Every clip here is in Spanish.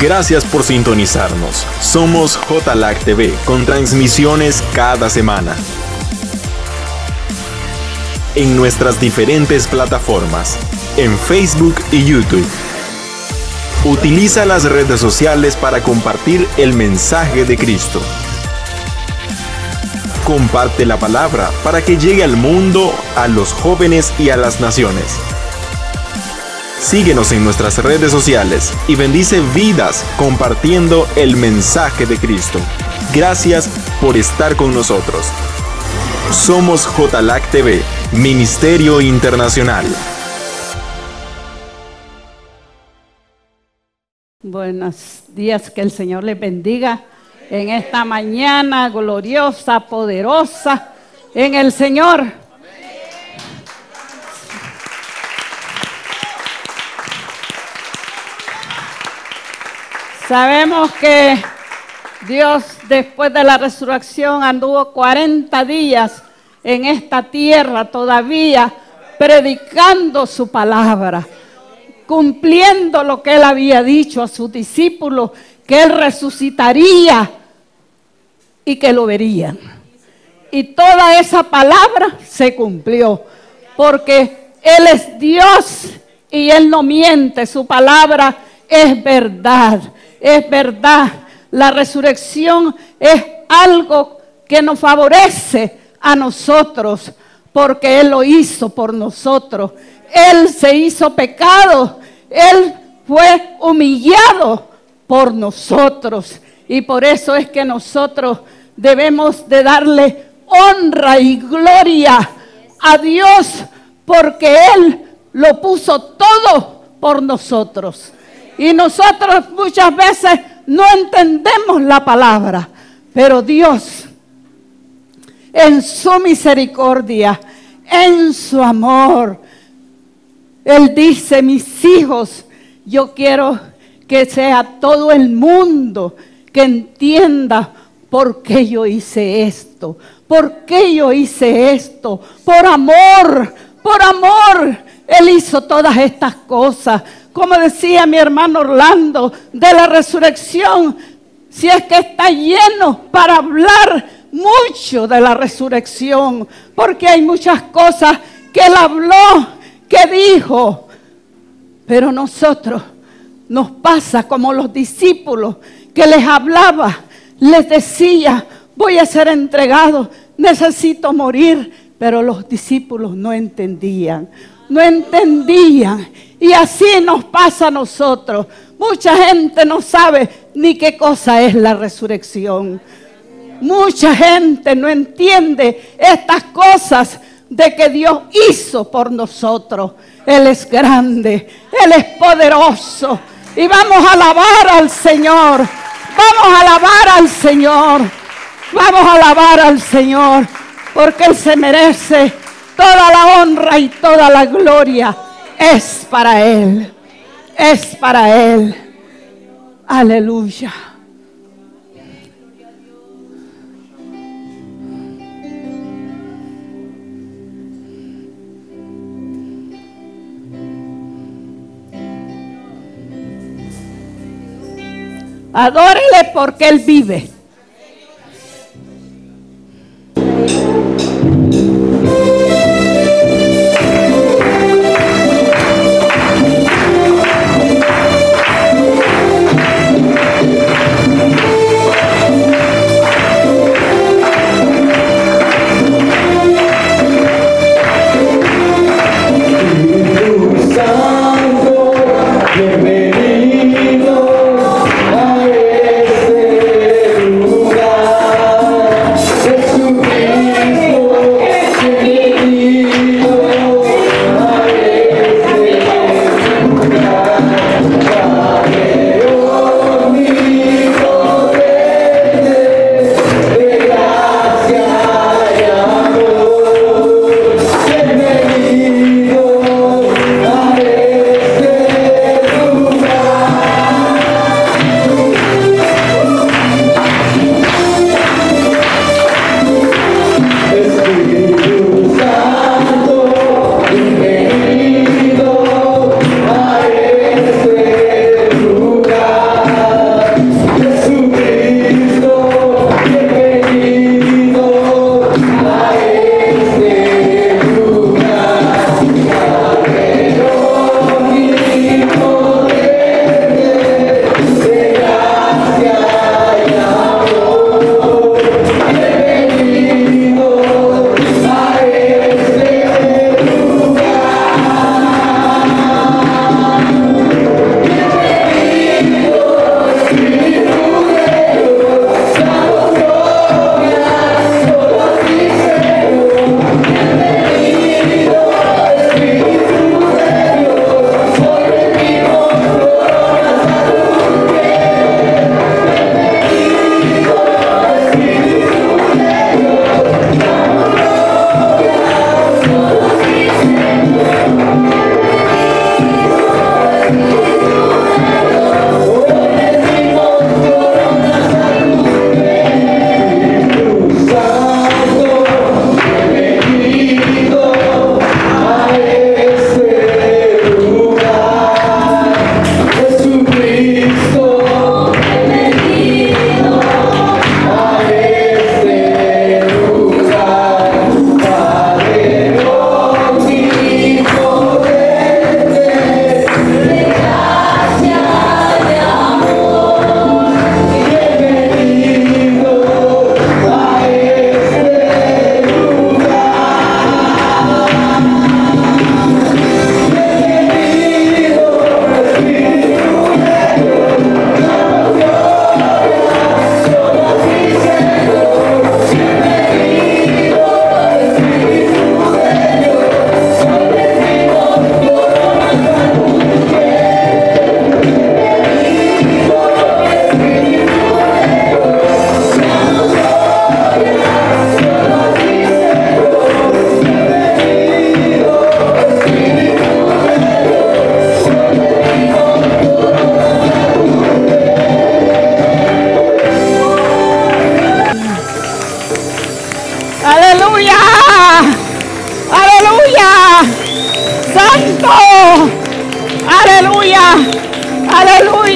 Gracias por sintonizarnos. Somos JLAC TV con transmisiones cada semana en nuestras diferentes plataformas, en Facebook y YouTube. Utiliza las redes sociales para compartir el mensaje de Cristo. Comparte la palabra para que llegue al mundo, a los jóvenes y a las naciones. Síguenos en nuestras redes sociales y bendice vidas compartiendo el mensaje de Cristo. Gracias por estar con nosotros. Somos JLAC TV, Ministerio Internacional. Buenos días, que el Señor les bendiga en esta mañana gloriosa, poderosa en el Señor. Sabemos que Dios, después de la resurrección, anduvo 40 días en esta tierra todavía predicando su palabra, cumpliendo lo que Él había dicho a sus discípulos, que Él resucitaría y que lo verían. Y toda esa palabra se cumplió, porque Él es Dios y Él no miente, su palabra es verdad. Es verdad, la resurrección es algo que nos favorece a nosotros, porque Él lo hizo por nosotros. Él se hizo pecado, Él fue humillado por nosotros. Y por eso es que nosotros debemos de darle honra y gloria a Dios, porque Él lo puso todo por nosotros. Y nosotros muchas veces no entendemos la palabra, pero Dios, en su misericordia, en su amor, Él dice: mis hijos, yo quiero que sea todo el mundo que entienda por qué yo hice esto, por qué yo hice esto, por amor, Él hizo todas estas cosas. Como decía mi hermano Orlando, de la resurrección, si es que está lleno para hablar mucho de la resurrección, porque hay muchas cosas que Él habló, que dijo, pero nosotros nos pasa como los discípulos, que les hablaba, les decía: voy a ser entregado, necesito morir, pero los discípulos no entendían. Y así nos pasa a nosotros. Mucha gente no sabe ni qué cosa es la resurrección. Mucha gente no entiende estas cosas de que Dios hizo por nosotros. Él es grande, Él es poderoso. Y vamos a alabar al Señor. Vamos a alabar al Señor. Vamos a alabar al Señor, porque Él se merece toda la honra y toda la gloria. Es para Él. Es para Él. Aleluya. Adórele porque Él vive. Bienvenido a este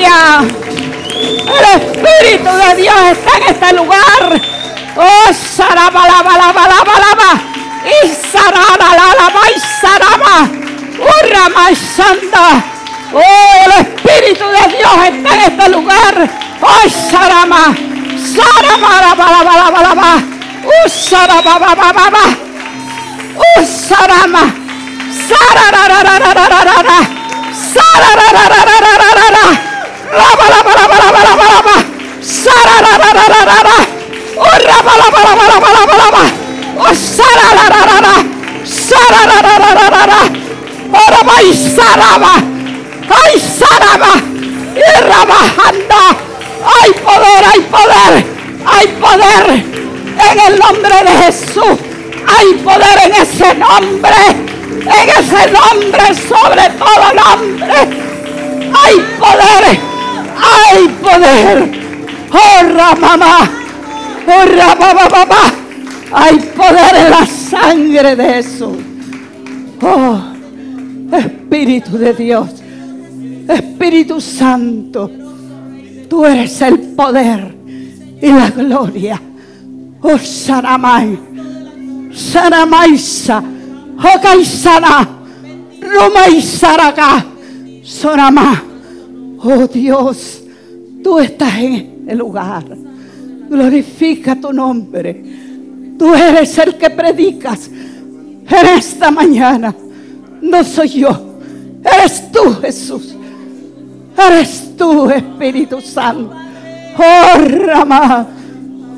aleluya. El Espíritu de Dios está en este lugar. Oh, sarabalabalabalabalaba. Y sararalaba y saraba. Urrama y sanda. Oh, el Espíritu de Dios está en este lugar. Oh, sarama. Saramalabalabalabalaba. Sarababababa. Sarama. Sararararararara. Sararararararara. Rabalabalabalabalabalaba. Sararararararara. Rabalabalabalabalabalaba. Sararararara. Sarararararara. Oraba y saraba. Ay, saraba. Y rabajanda. Hay poder, hay poder. Hay poder en el nombre de Jesús. Hay poder en ese nombre. En ese nombre, sobre todo nombre, hay poder, hay poder. ¡Oh, mamá! ¡Oh, mamá! Hay poder en la sangre de Jesús. ¡Oh, Espíritu de Dios! Espíritu Santo, tú eres el poder y la gloria. ¡Oh, Saramay! Saramaisa. Hokaisana, Roma y Saraka, Sonama. Oh Dios, tú estás en este lugar. Glorifica tu nombre. Tú eres el que predicas en esta mañana. No soy yo, eres tú, Jesús. Eres tú, Espíritu Santo. Oh Rama,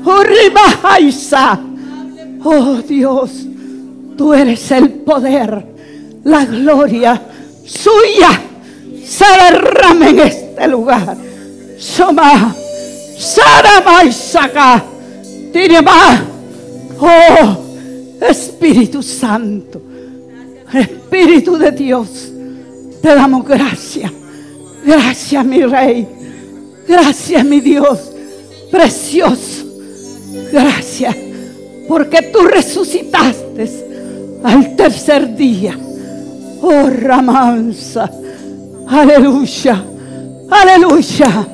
oh Ribajaisa. Oh Dios, tú eres el poder, la gloria suya se derrama en este lugar. Soma, Sarama y Saca, Tirema. Oh, Espíritu Santo, Espíritu de Dios, te damos gracias. Gracias, mi Rey. Gracias, mi Dios precioso. Gracias, porque tú resucitaste al tercer día. Oh, Ramansa. Aleluya. Aleluya.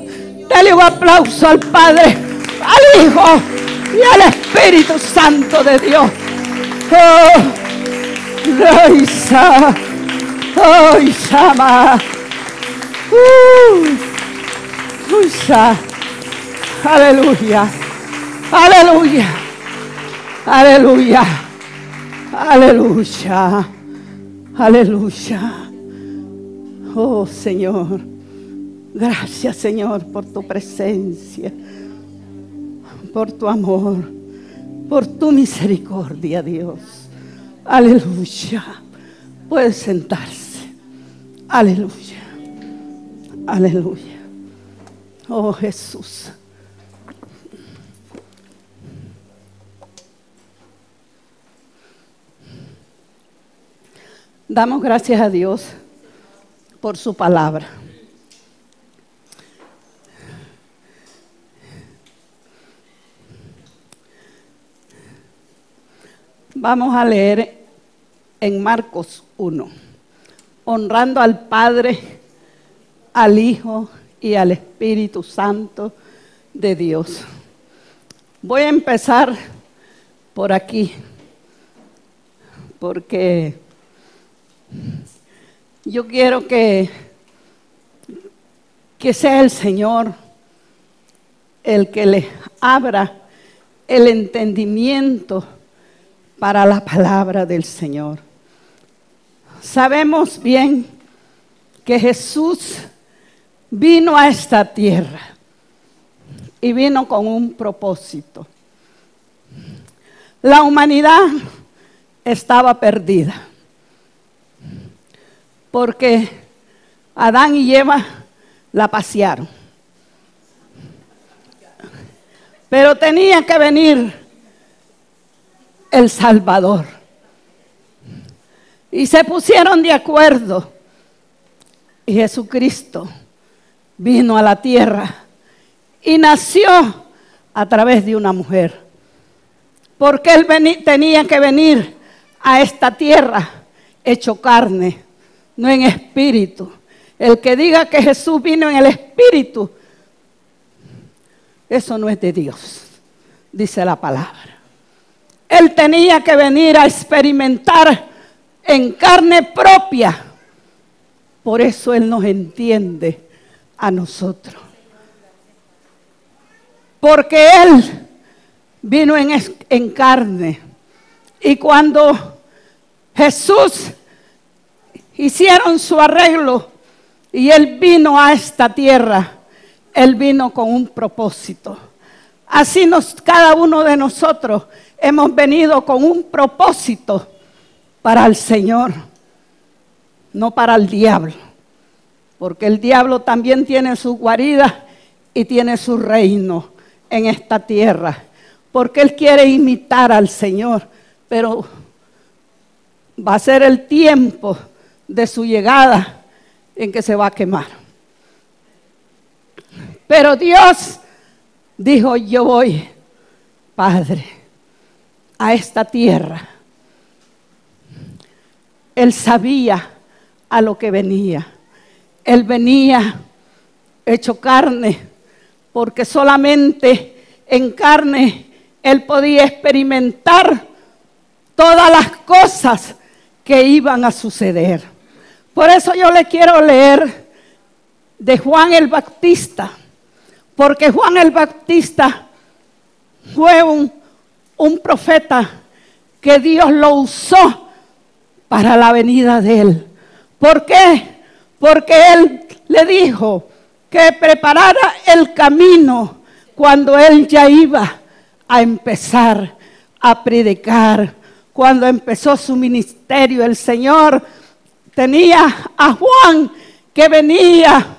Dale un aplauso al Padre, al Hijo y al Espíritu Santo de Dios. Oh, Reisa. Oh, Isama. Usa. Aleluya. Aleluya. Aleluya. Aleluya. Aleluya. Oh Señor, gracias Señor por tu presencia, por tu amor, por tu misericordia, Dios. Aleluya. Puede sentarse. Aleluya. Aleluya. Oh Jesús. Damos gracias a Dios por su palabra. Vamos a leer en Marcos 1, honrando al Padre, al Hijo y al Espíritu Santo de Dios. Voy a empezar por aquí, porque yo quiero que sea el Señor el que les abra el entendimiento para la palabra del Señor. Sabemos bien que Jesús vino a esta tierra y vino con un propósito. La humanidad estaba perdida porque Adán y Eva la pasearon. Pero tenía que venir el Salvador. Y se pusieron de acuerdo. Y Jesucristo vino a la tierra y nació a través de una mujer. Porque Él tenía que venir a esta tierra hecho carne, no en espíritu. El que diga que Jesús vino en el Espíritu, eso no es de Dios, dice la palabra. Él tenía que venir a experimentar en carne propia. Por eso Él nos entiende a nosotros. Porque Él vino en carne. Y cuando Jesús hicieron su arreglo y Él vino a esta tierra, Él vino con un propósito. Así cada uno de nosotros hemos venido con un propósito para el Señor, no para el diablo. Porque el diablo también tiene su guarida y tiene su reino en esta tierra. Porque él quiere imitar al Señor, pero va a ser el tiempo de su llegada en que se va a quemar. Pero Dios dijo: yo voy, Padre, a esta tierra. Él sabía a lo que venía. Él venía hecho carne, porque solamente en carne Él podía experimentar todas las cosas que iban a suceder. Por eso yo le quiero leer de Juan el Bautista, porque Juan el Bautista fue un profeta que Dios lo usó para la venida de Él. ¿Por qué? Porque Él le dijo que preparara el camino cuando Él ya iba a empezar a predicar. Cuando empezó su ministerio, el Señor tenía a Juan que venía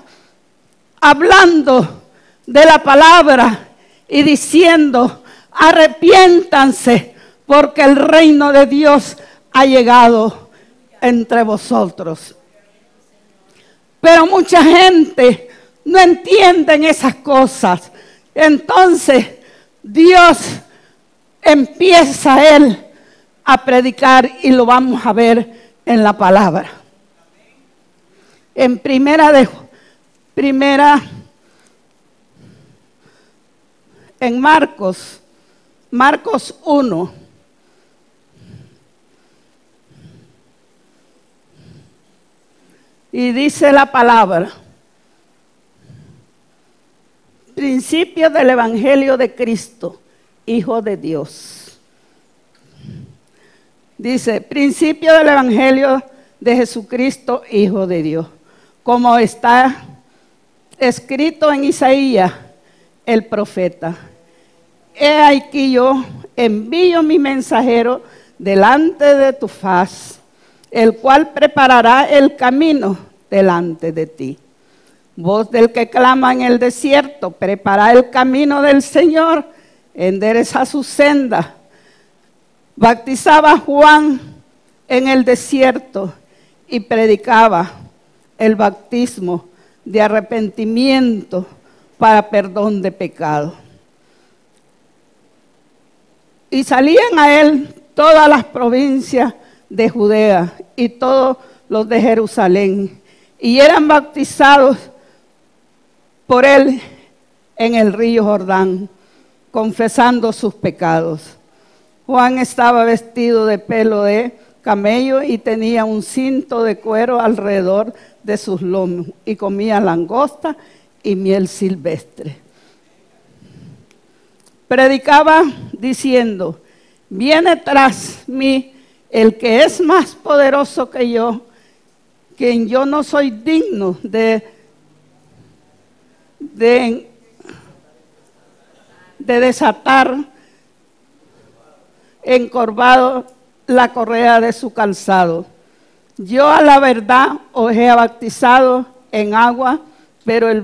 hablando de la palabra y diciendo: arrepiéntanse, porque el reino de Dios ha llegado entre vosotros. Pero mucha gente no entiende esas cosas. Entonces Dios empieza a Él a predicar, y lo vamos a ver en la palabra. En en Marcos 1. Y dice la palabra: principio del Evangelio de Cristo, Hijo de Dios. Dice: principio del Evangelio de Jesucristo, Hijo de Dios. Como está escrito en Isaías, el profeta: he aquí yo envío mi mensajero delante de tu faz, el cual preparará el camino delante de ti. Voz del que clama en el desierto: prepara el camino del Señor, endereza su senda. Bautizaba Juan en el desierto y predicaba el bautismo de arrepentimiento para perdón de pecado. Y salían a él todas las provincias de Judea y todos los de Jerusalén, y eran bautizados por él en el río Jordán, confesando sus pecados. Juan estaba vestido de pelo de camello y tenía un cinto de cuero alrededor de sus lomos, y comía langosta y miel silvestre. Predicaba diciendo: viene tras mí el que es más poderoso que yo, quien yo no soy digno de desatar encorvado la correa de su calzado. Yo a la verdad os he bautizado en agua, pero él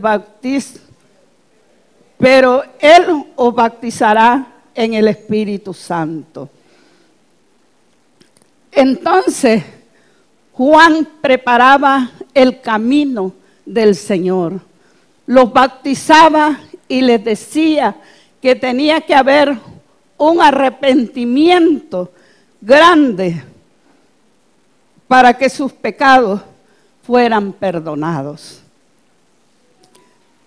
os bautizará en el Espíritu Santo. Entonces Juan preparaba el camino del Señor. Los bautizaba y les decía que tenía que haber un arrepentimiento grande para que sus pecados fueran perdonados.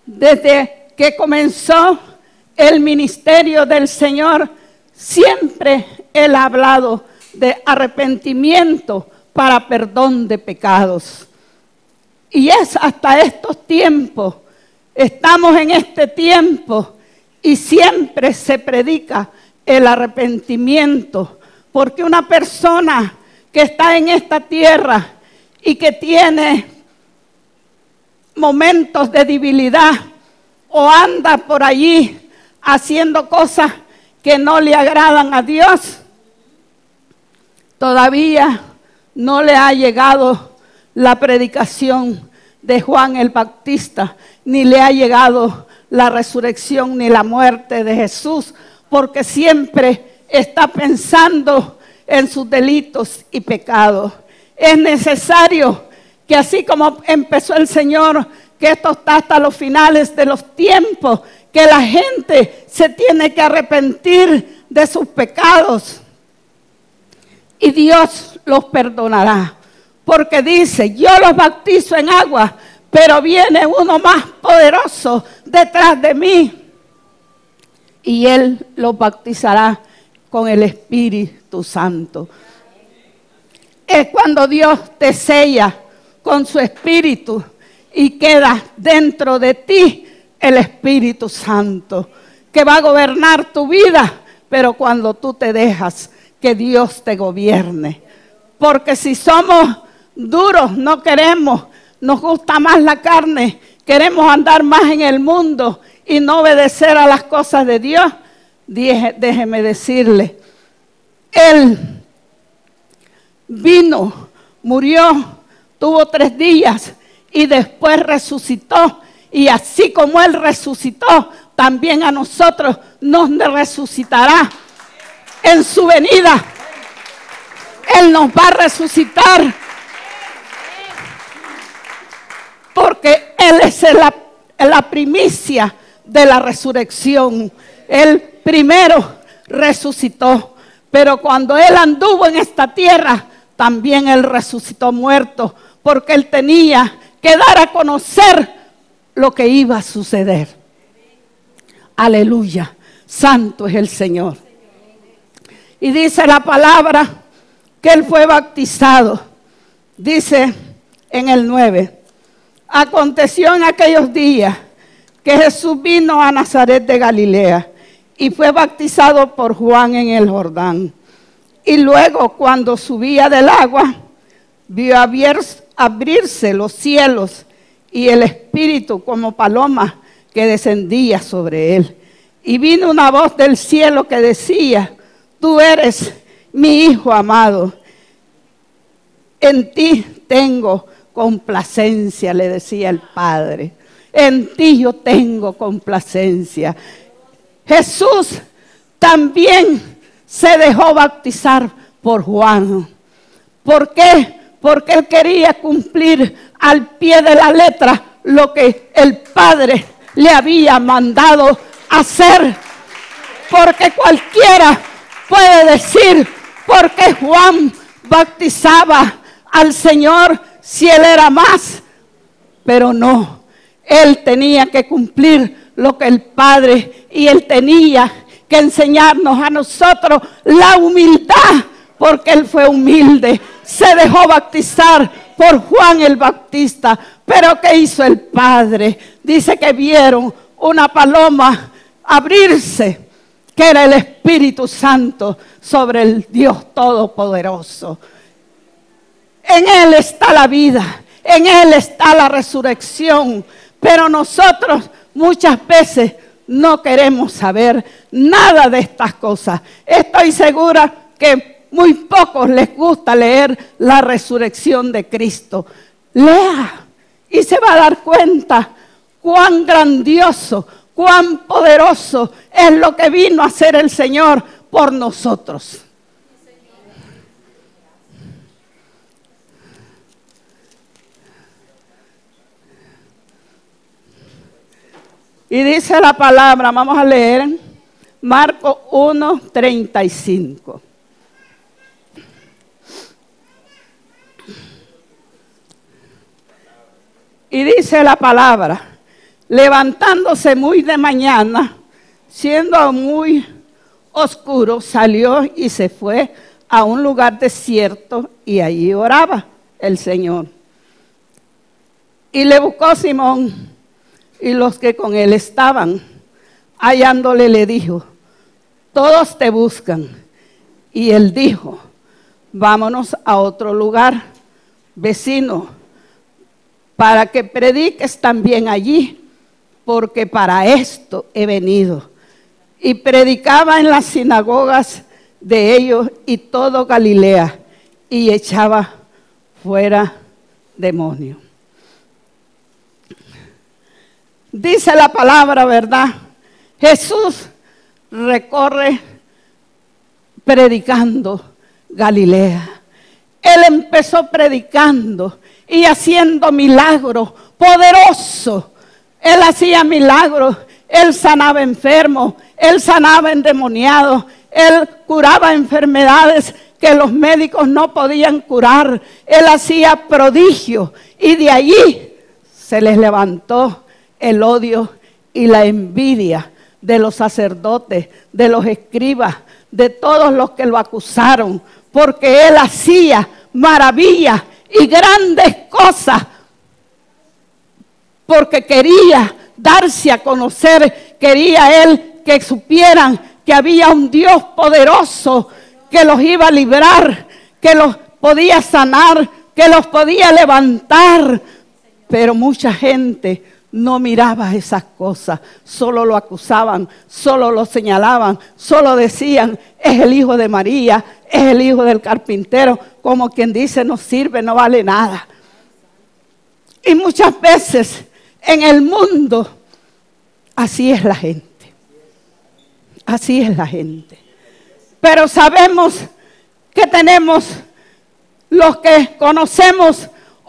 Desde que comenzó el ministerio del Señor, siempre Él ha hablado de arrepentimiento para perdón de pecados. Y es hasta estos tiempos, estamos en este tiempo y siempre se predica el arrepentimiento, porque una persona que está en esta tierra y que tiene momentos de debilidad o anda por allí haciendo cosas que no le agradan a Dios, todavía no le ha llegado la predicación de Juan el Bautista, ni le ha llegado la resurrección ni la muerte de Jesús, porque siempre está pensando en sus delitos y pecados. Es necesario que así como empezó el Señor, que esto está hasta los finales de los tiempos, que la gente se tiene que arrepentir de sus pecados y Dios los perdonará, porque dice: yo los bautizo en agua, pero viene uno más poderoso detrás de mí y Él los bautizará con el Espíritu Santo. Es cuando Dios te sella con su Espíritu y queda dentro de ti el Espíritu Santo, que va a gobernar tu vida, pero cuando tú te dejas que Dios te gobierne. Porque si somos duros, no queremos, nos gusta más la carne, queremos andar más en el mundo y no obedecer a las cosas de Dios, déjeme decirle, Él vino, murió, tuvo 3 días y después resucitó. Y así como Él resucitó, también a nosotros nos resucitará en su venida. Él nos va a resucitar porque Él es la primicia de la resurrección. Él primero resucitó, pero cuando Él anduvo en esta tierra, también Él resucitó muerto, porque Él tenía que dar a conocer lo que iba a suceder. Aleluya, santo es el Señor. Y dice la palabra que Él fue bautizado. Dice en el 9: aconteció en aquellos días que Jesús vino a Nazaret de Galilea y fue bautizado por Juan en el Jordán. Y luego, cuando subía del agua, vio abrirse los cielos y el Espíritu como paloma que descendía sobre él. Y vino una voz del cielo que decía: tú eres mi Hijo amado, en ti tengo complacencia, le decía el Padre. En ti yo tengo complacencia. Jesús también se dejó bautizar por Juan. ¿Por qué? Porque Él quería cumplir al pie de la letra lo que el Padre le había mandado hacer. Porque cualquiera puede decir: ¿por qué Juan bautizaba al Señor si Él era más? Pero no, Él tenía que cumplir lo que el Padre, y Él tenía que enseñarnos a nosotros la humildad, porque Él fue humilde. Se dejó bautizar por Juan el Bautista. Pero ¿qué hizo el Padre? Dice que vieron una paloma abrirse, que era el Espíritu Santo sobre el Dios Todopoderoso. En Él está la vida, en Él está la resurrección. Pero nosotros muchas veces no queremos saber nada de estas cosas. Estoy segura que muy pocos les gusta leer la resurrección de Cristo. Lea y se va a dar cuenta cuán grandioso, cuán poderoso es lo que vino a hacer el Señor por nosotros. Y dice la palabra, vamos a leer Marcos 1:35. Y dice la palabra, levantándose muy de mañana, siendo muy oscuro, salió y se fue a un lugar desierto y allí oraba el Señor. Y le buscó Simón y los que con él estaban, hallándole le dijo, todos te buscan. Y él dijo, vámonos a otro lugar vecino, para que prediques también allí, porque para esto he venido. Y predicaba en las sinagogas de ellos y todo Galilea, y echaba fuera demonios. Dice la palabra, ¿verdad? Jesús recorre predicando Galilea. Él empezó predicando y haciendo milagros poderosos. Él hacía milagros, él sanaba enfermos, él sanaba endemoniados, él curaba enfermedades que los médicos no podían curar. Él hacía prodigios y de allí se les levantó el odio y la envidia de los sacerdotes, de los escribas, de todos los que lo acusaron, porque él hacía maravillas y grandes cosas, porque quería darse a conocer, quería él que supieran que había un Dios poderoso que los iba a librar, que los podía sanar, que los podía levantar. Pero mucha gente no miraba esas cosas, solo lo acusaban, solo lo señalaban, solo decían, es el hijo de María, es el hijo del carpintero, como quien dice, no sirve, no vale nada. Y muchas veces en el mundo, así es la gente, así es la gente. Pero sabemos que tenemos los que conocemos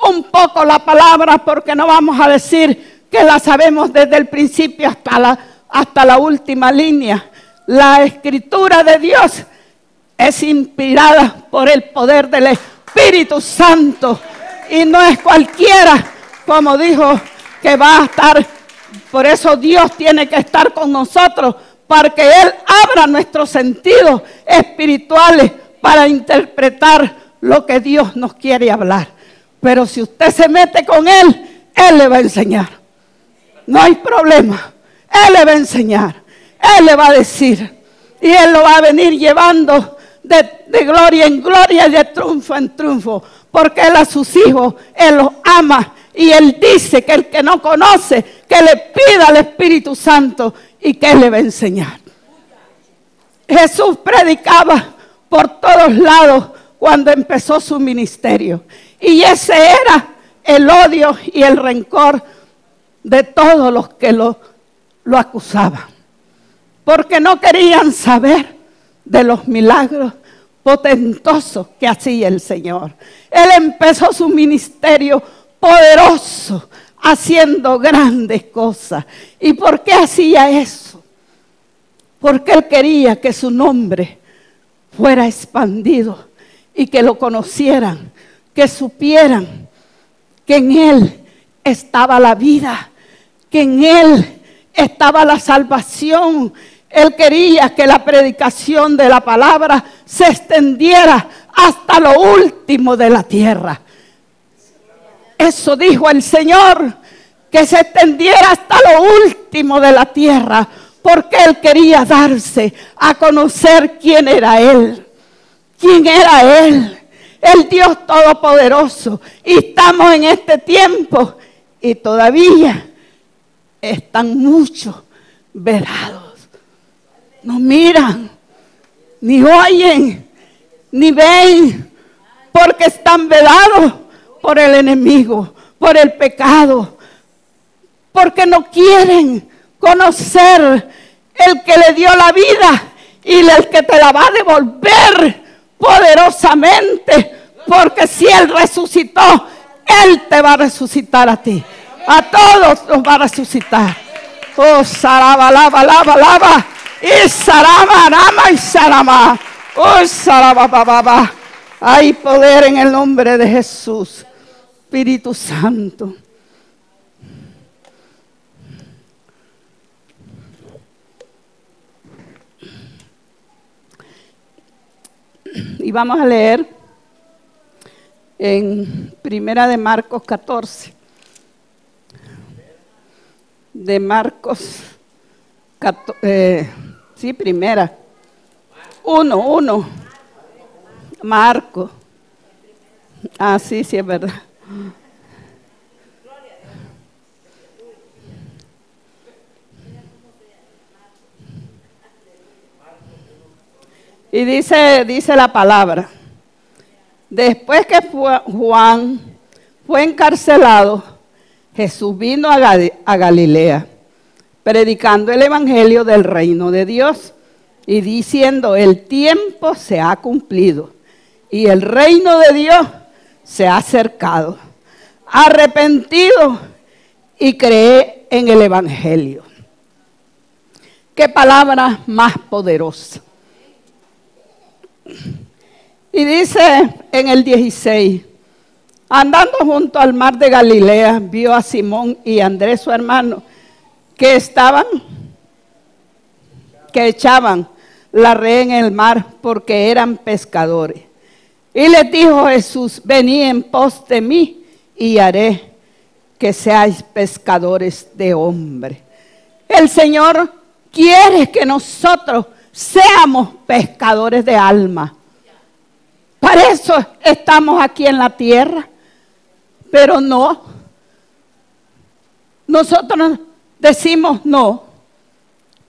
un poco la palabra, porque no vamos a decir que la sabemos desde el principio hasta la última línea. La escritura de Dios es inspirada por el poder del Espíritu Santo y no es cualquiera, como dijo, que va a estar. Por eso Dios tiene que estar con nosotros, para que Él abra nuestros sentidos espirituales para interpretar lo que Dios nos quiere hablar. Pero si usted se mete con Él, Él le va a enseñar. No hay problema. Él le va a enseñar. Él le va a decir. Y Él lo va a venir llevando de gloria en gloria y de triunfo en triunfo. Porque Él a sus hijos, Él los ama. Y Él dice que el que no conoce, que le pida al Espíritu Santo y que Él le va a enseñar. Jesús predicaba por todos lados cuando empezó su ministerio. Y ese era el odio y el rencor de todos los que lo acusaban. Porque no querían saber de los milagros potentosos que hacía el Señor. Él empezó su ministerio poderoso, haciendo grandes cosas. ¿Y por qué hacía eso? Porque Él quería que su nombre fuera expandido y que lo conocieran, que supieran que en Él estaba la vida, que en Él estaba la salvación. Él quería que la predicación de la palabra se extendiera hasta lo último de la tierra. Eso dijo el Señor, que se extendiera hasta lo último de la tierra, porque Él quería darse a conocer quién era Él. ¿Quién era Él? El Dios Todopoderoso. Y estamos en este tiempo y todavía están muchos vedados. No miran, ni oyen, ni ven, porque están vedados por el enemigo, por el pecado, porque no quieren conocer el que le dio la vida y el que te la va a devolver poderosamente, porque si Él resucitó, Él te va a resucitar a ti, a todos los va a resucitar. Oh, saraba, lava, lava, lava, y sarama, rama, y sarama, oh, saraba, bababa. Hay poder en el nombre de Jesús. Espíritu Santo, Y vamos a leer en Primera de Marcos 14. De Marcos, primera. 1. Marco. Ah, sí, es verdad. Y dice la palabra. Después que Juan fue encarcelado, Jesús vino a Galilea, predicando el evangelio del reino de Dios y diciendo: el tiempo se ha cumplido y el reino de Dios se ha acercado. Arrepentido y cree en el evangelio. Qué palabra más poderosa. Y dice en el 16: andando junto al mar de Galilea, vio a Simón y Andrés su hermano, que echaban la red en el mar porque eran pescadores. Y les dijo Jesús: venid en pos de mí y haré que seáis pescadores de hombres. El Señor quiere que nosotros seamos pescadores de alma. Para eso estamos aquí en la tierra. Pero no. Nosotros decimos no.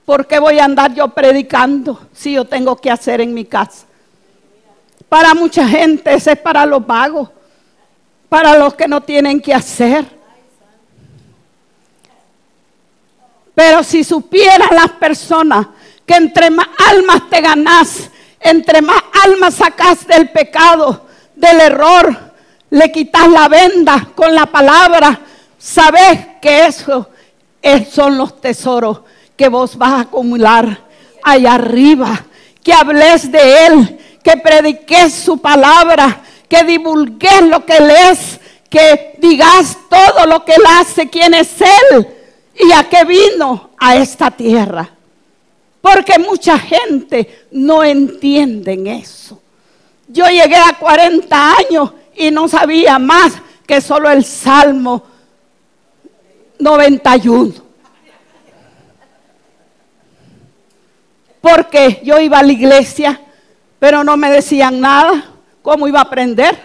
¿Por qué voy a andar yo predicando si yo tengo que hacer en mi casa? Para mucha gente ese es para los vagos, para los que no tienen que hacer. Pero si supieran las personas que entre más almas te ganás, entre más almas sacás del pecado, del error, le quitas la venda con la palabra, sabes que esos son los tesoros que vos vas a acumular allá arriba. Que hables de Él, que prediques su palabra, que divulgues lo que Él es, que digas todo lo que Él hace, quién es Él y a qué vino a esta tierra. Porque mucha gente no entiende eso. Yo llegué a 40 años y no sabía más que solo el Salmo 91. Porque yo iba a la iglesia, pero no me decían nada. ¿Cómo iba a aprender?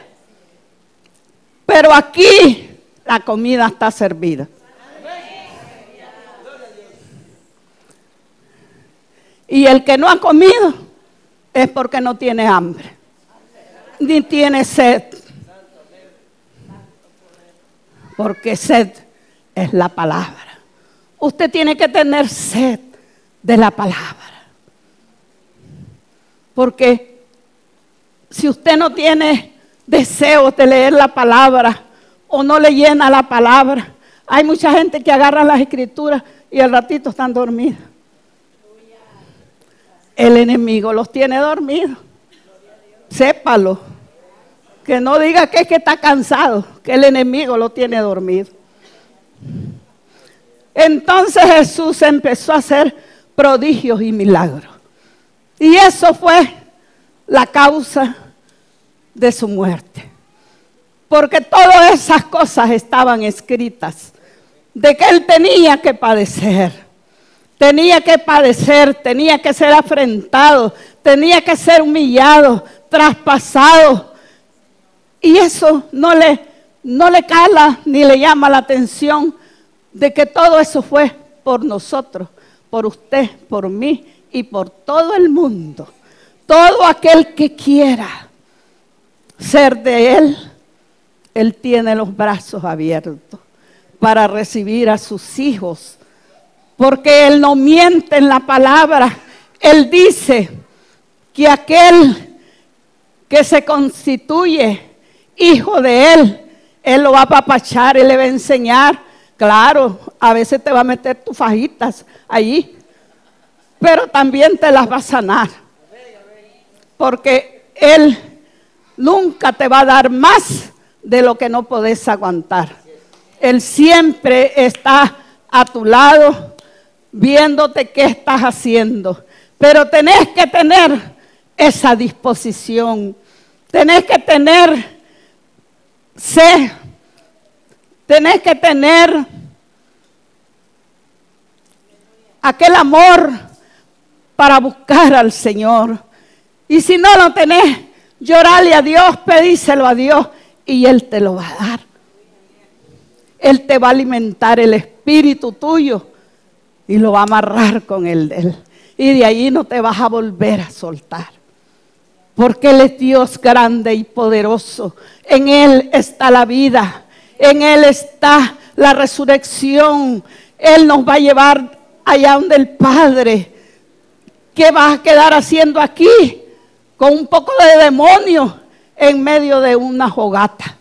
Pero aquí la comida está servida. Y el que no ha comido es porque no tiene hambre, ni tiene sed. Porque sed es la palabra. Usted tiene que tener sed de la palabra. Porque si usted no tiene deseos de leer la palabra o no le llena la palabra, hay mucha gente que agarra las escrituras y al ratito están dormidos. El enemigo los tiene dormidos. Sépalo. Que no diga que es que está cansado, que el enemigo lo tiene dormido. Entonces Jesús empezó a hacer prodigios y milagros. Y eso fue la causa de su muerte. Porque todas esas cosas estaban escritas. De que Él tenía que padecer. Tenía que padecer, tenía que ser afrentado, tenía que ser humillado, traspasado. Y eso no le cala ni le llama la atención de que todo eso fue por nosotros, por usted, por mí y por todo el mundo. Todo aquel que quiera ser de Él, Él tiene los brazos abiertos para recibir a sus hijos. Porque Él no miente en la palabra. Él dice que aquel que se constituye hijo de Él, Él lo va a apapachar, Él le va a enseñar. Claro, a veces te va a meter tus fajitas allí, pero también te las va a sanar. Porque Él nunca te va a dar más de lo que no podés aguantar. Él siempre está a tu lado, viéndote qué estás haciendo. Pero tenés que tener esa disposición Tenés que tener sed. Tenés que tener aquel amor para buscar al Señor. Y si no lo tenés, llorale a Dios, pedíselo a Dios y Él te lo va a dar. Él te va a alimentar el espíritu tuyo y lo va a amarrar con el de Él. Y de ahí no te vas a volver a soltar. Porque Él es Dios grande y poderoso. En Él está la vida. En Él está la resurrección. Él nos va a llevar allá donde el Padre. ¿Qué vas a quedar haciendo aquí? Con un poco de demonio en medio de una fogata.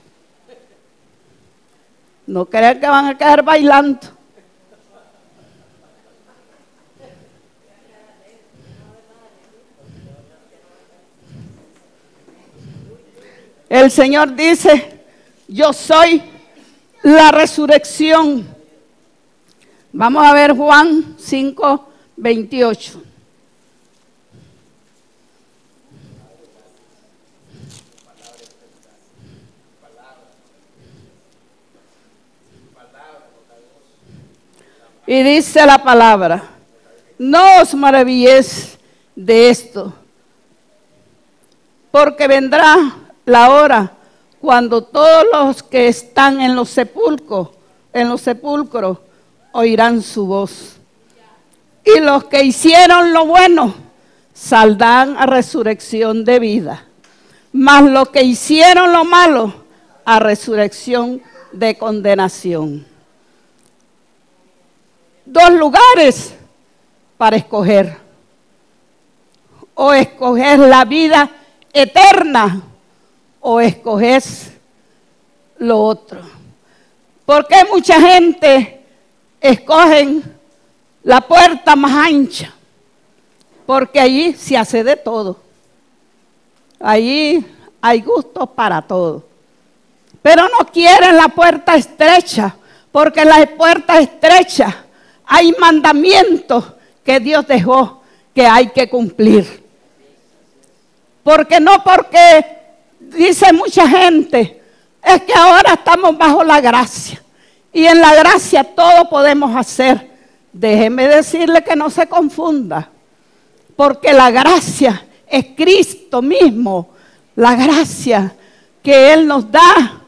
No crean que van a quedar bailando. El Señor dice, yo soy la resurrección. Vamos a ver Juan 5:28. Y dice la palabra, no os maravilléis de esto, porque vendrá la hora cuando todos los que están en los sepulcros oirán su voz. Y los que hicieron lo bueno saldrán a resurrección de vida, mas los que hicieron lo malo a resurrección de condenación. Dos lugares para escoger. O escoger la vida eterna o escoges lo otro. ¿Por qué mucha gente escogen la puerta más ancha? Porque allí se hace de todo. Allí hay gustos para todo. Pero no quieren la puerta estrecha, porque en la puerta estrecha hay mandamientos que Dios dejó que hay que cumplir. Porque dice mucha gente, es que ahora estamos bajo la gracia. Y en la gracia todo podemos hacer. Déjeme decirle que no se confunda. Porque la gracia es Cristo mismo. La gracia que Él nos da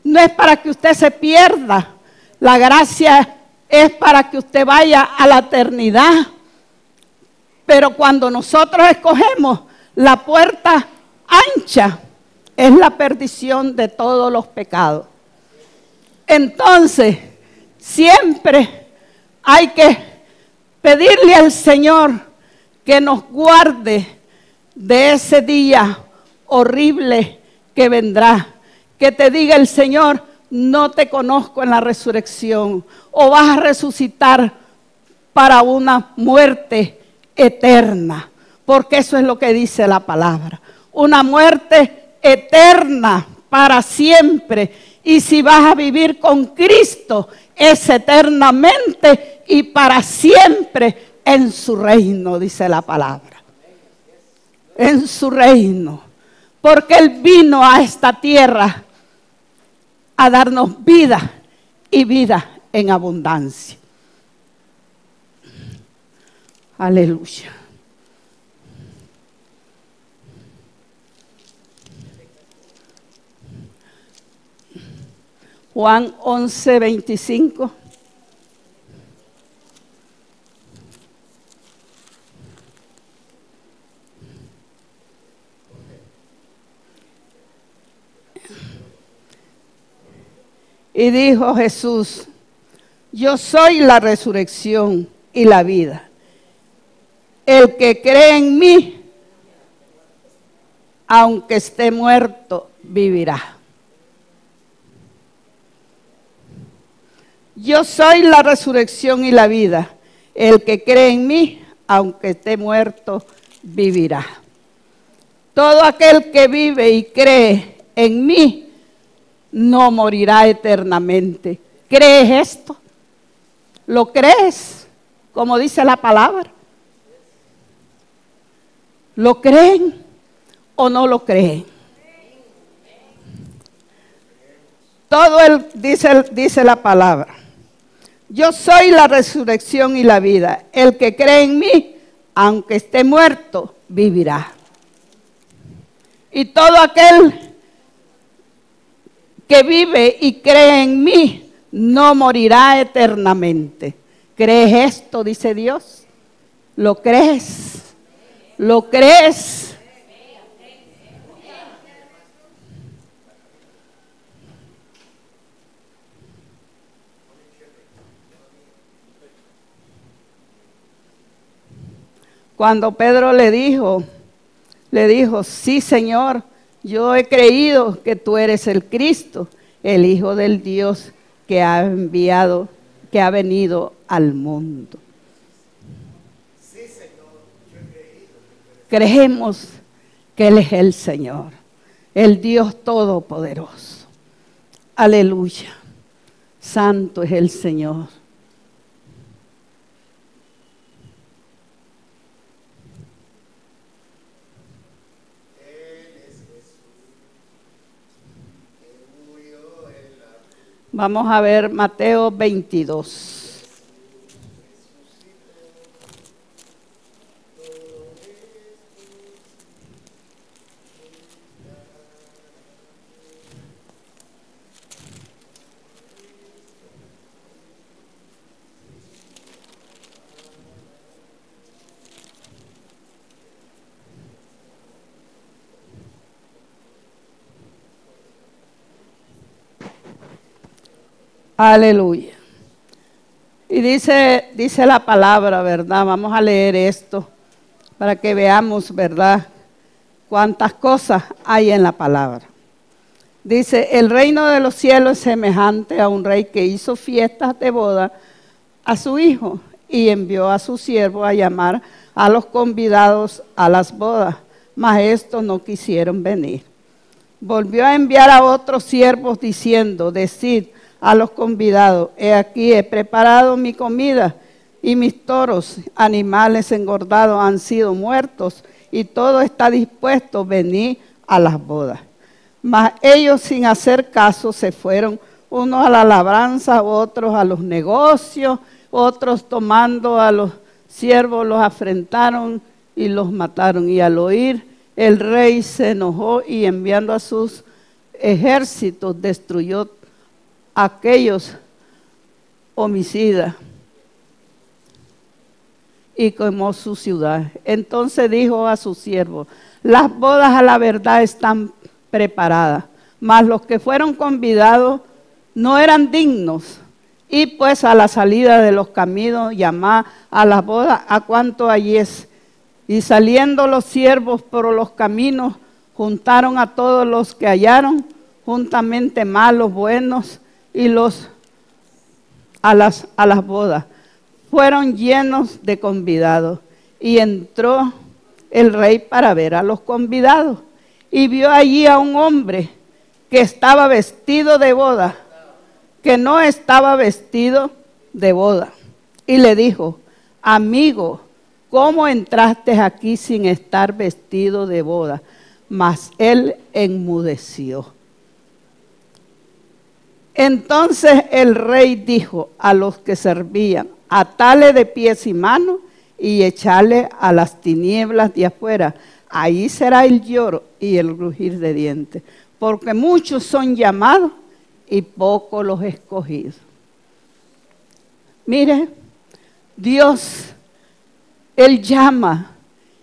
no es para que usted se pierda. La gracia es para que usted vaya a la eternidad. Pero cuando nosotros escogemos la puerta ancha, es la perdición de todos los pecados. Entonces, siempre hay que pedirle al Señor que nos guarde de ese día horrible que vendrá. Que te diga el Señor, no te conozco en la resurrección, o vas a resucitar para una muerte eterna, porque eso es lo que dice la palabra, una muerte eterna para siempre. Y si vas a vivir con Cristo, es eternamente y para siempre en su reino, dice la palabra. En su reino, porque Él vino a esta tierra a darnos vida y vida en abundancia. Aleluya. Juan 11:25. Y dijo Jesús, yo soy la resurrección y la vida. El que cree en mí, aunque esté muerto, vivirá. Yo soy la resurrección y la vida. El que cree en mí, aunque esté muerto, vivirá. Todo aquel que vive y cree en mí, no morirá eternamente. ¿Crees esto? ¿Lo crees? Como dice la palabra. ¿Lo creen o no lo creen? todo él, dice la palabra. Yo soy la resurrección y la vida. El que cree en mí, aunque esté muerto, vivirá. Y todo aquel que vive y cree en mí, no morirá eternamente. ¿Crees esto? Dice Dios. ¿Lo crees? ¿Lo crees? Cuando Pedro le dijo, sí, Señor, yo he creído que tú eres el Cristo, el Hijo del Dios que ha enviado, que ha venido al mundo. Sí, Señor, yo he creído. Creemos que Él es el Señor, el Dios Todopoderoso. Aleluya. Santo es el Señor. Vamos a ver Mateo 22. Aleluya. Y dice la palabra, ¿verdad? Vamos a leer esto para que veamos, ¿verdad?, cuántas cosas hay en la palabra. Dice, el reino de los cielos es semejante a un rey que hizo fiestas de boda a su hijo y envió a su siervo a llamar a los convidados a las bodas, mas estos no quisieron venir. Volvió a enviar a otros siervos diciendo, decid a los convidados, he aquí he preparado mi comida y mis toros, animales engordados han sido muertos y todo está dispuesto, venid a las bodas. Mas ellos sin hacer caso se fueron, unos a la labranza, otros a los negocios, otros tomando a los siervos los afrentaron y los mataron. Y al oír el rey se enojó y enviando a sus ejércitos destruyó aquellos homicidas y quemó su ciudad. Entonces dijo a sus siervos, las bodas a la verdad están preparadas, mas los que fueron convidados no eran dignos. Y pues a la salida de los caminos llamá a las bodas a cuanto allí es. Y saliendo los siervos por los caminos, juntaron a todos los que hallaron, juntamente malos, buenos, y a las bodas. Fueron llenos de convidados. Y entró el rey para ver a los convidados. Y vio allí a un hombre que estaba vestido de boda, que no estaba vestido de boda. Y le dijo, amigo, ¿cómo entraste aquí sin estar vestido de boda? Mas él enmudeció. Entonces el rey dijo a los que servían, atale de pies y manos y echale a las tinieblas de afuera. Ahí será el lloro y el rugir de dientes, porque muchos son llamados y pocos los escogidos. Mire, Dios, Él llama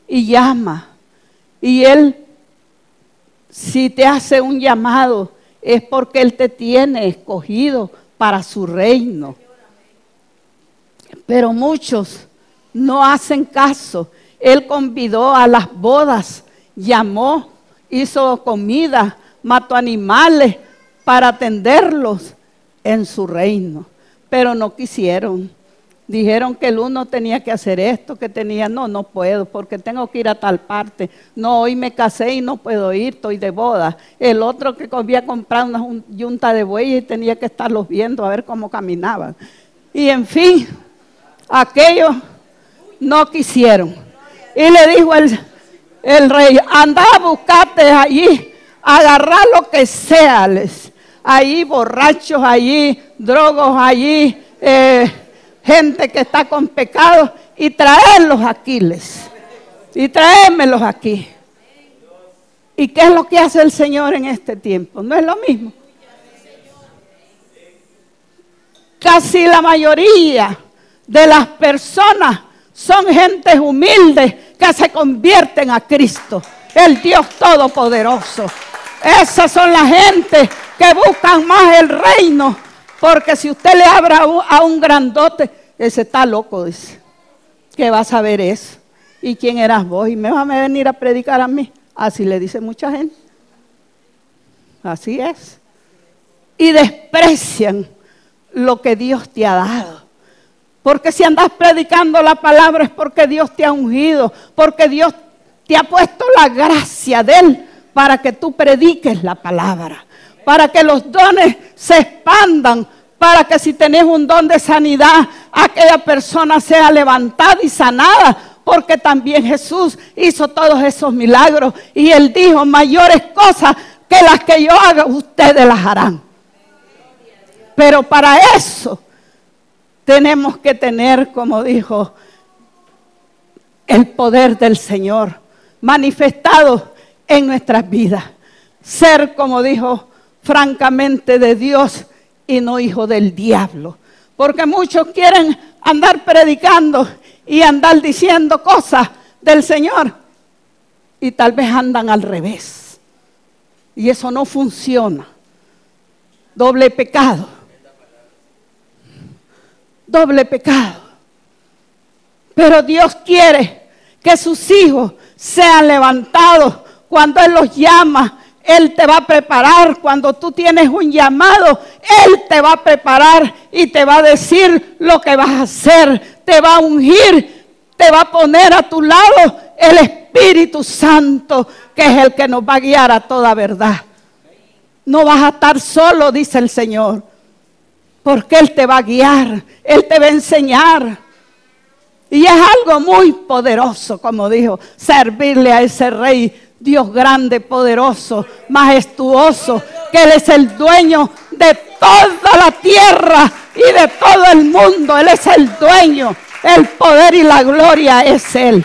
y llama. Y Él, si te hace un llamado, es porque Él te tiene escogido para su reino. Pero muchos no hacen caso. Él convidó a las bodas, llamó, hizo comida, mató animales para atenderlos en su reino. Pero no quisieron. Dijeron que el uno tenía que hacer esto, que tenía, no puedo porque tengo que ir a tal parte. No, hoy me casé y no puedo ir, estoy de boda. El otro que había comprado una yunta de bueyes y tenía que estarlos viendo a ver cómo caminaban. Y en fin, aquellos no quisieron. Y le dijo el rey, anda a buscarte allí, agarrar lo que sea, allí borrachos, allí drogos, allí gente que está con pecado, y traerlos aquí, y traérmelos aquí. ¿Y qué es lo que hace el Señor en este tiempo? ¿No es lo mismo? Casi la mayoría de las personas son gentes humildes que se convierten a Cristo, el Dios Todopoderoso. Esas son las gentes que buscan más el reino, porque si usted le habla a un grandote, ese está loco, dice, que va a saber eso. ¿Y quién eras vos? ¿Y me vas a venir a predicar a mí? Así le dice mucha gente. Así es. Y desprecian lo que Dios te ha dado. Porque si andas predicando la palabra es porque Dios te ha ungido, porque Dios te ha puesto la gracia de Él para que tú prediques la palabra, para que los dones se expandan, para que si tenés un don de sanidad, aquella persona sea levantada y sanada, porque también Jesús hizo todos esos milagros y Él dijo, mayores cosas que las que yo haga, ustedes las harán. Pero para eso tenemos que tener, como dijo, el poder del Señor manifestado en nuestras vidas. Ser, como dijo, francamente de Dios y no hijo del diablo. Porque muchos quieren andar predicando y andar diciendo cosas del Señor y tal vez andan al revés. Y eso no funciona. Doble pecado. Doble pecado. Pero Dios quiere que sus hijos sean levantados. Cuando Él los llama, Él te va a preparar. Cuando tú tienes un llamado, Él te va a preparar y te va a decir lo que vas a hacer. Te va a ungir, te va a poner a tu lado el Espíritu Santo, que es el que nos va a guiar a toda verdad. No vas a estar solo, dice el Señor, porque Él te va a guiar, Él te va a enseñar. Y es algo muy poderoso, como dijo, servirle a ese Rey, Dios grande, poderoso, majestuoso, que Él es el dueño de toda la tierra y de todo el mundo. Él es el dueño, el poder y la gloria es Él.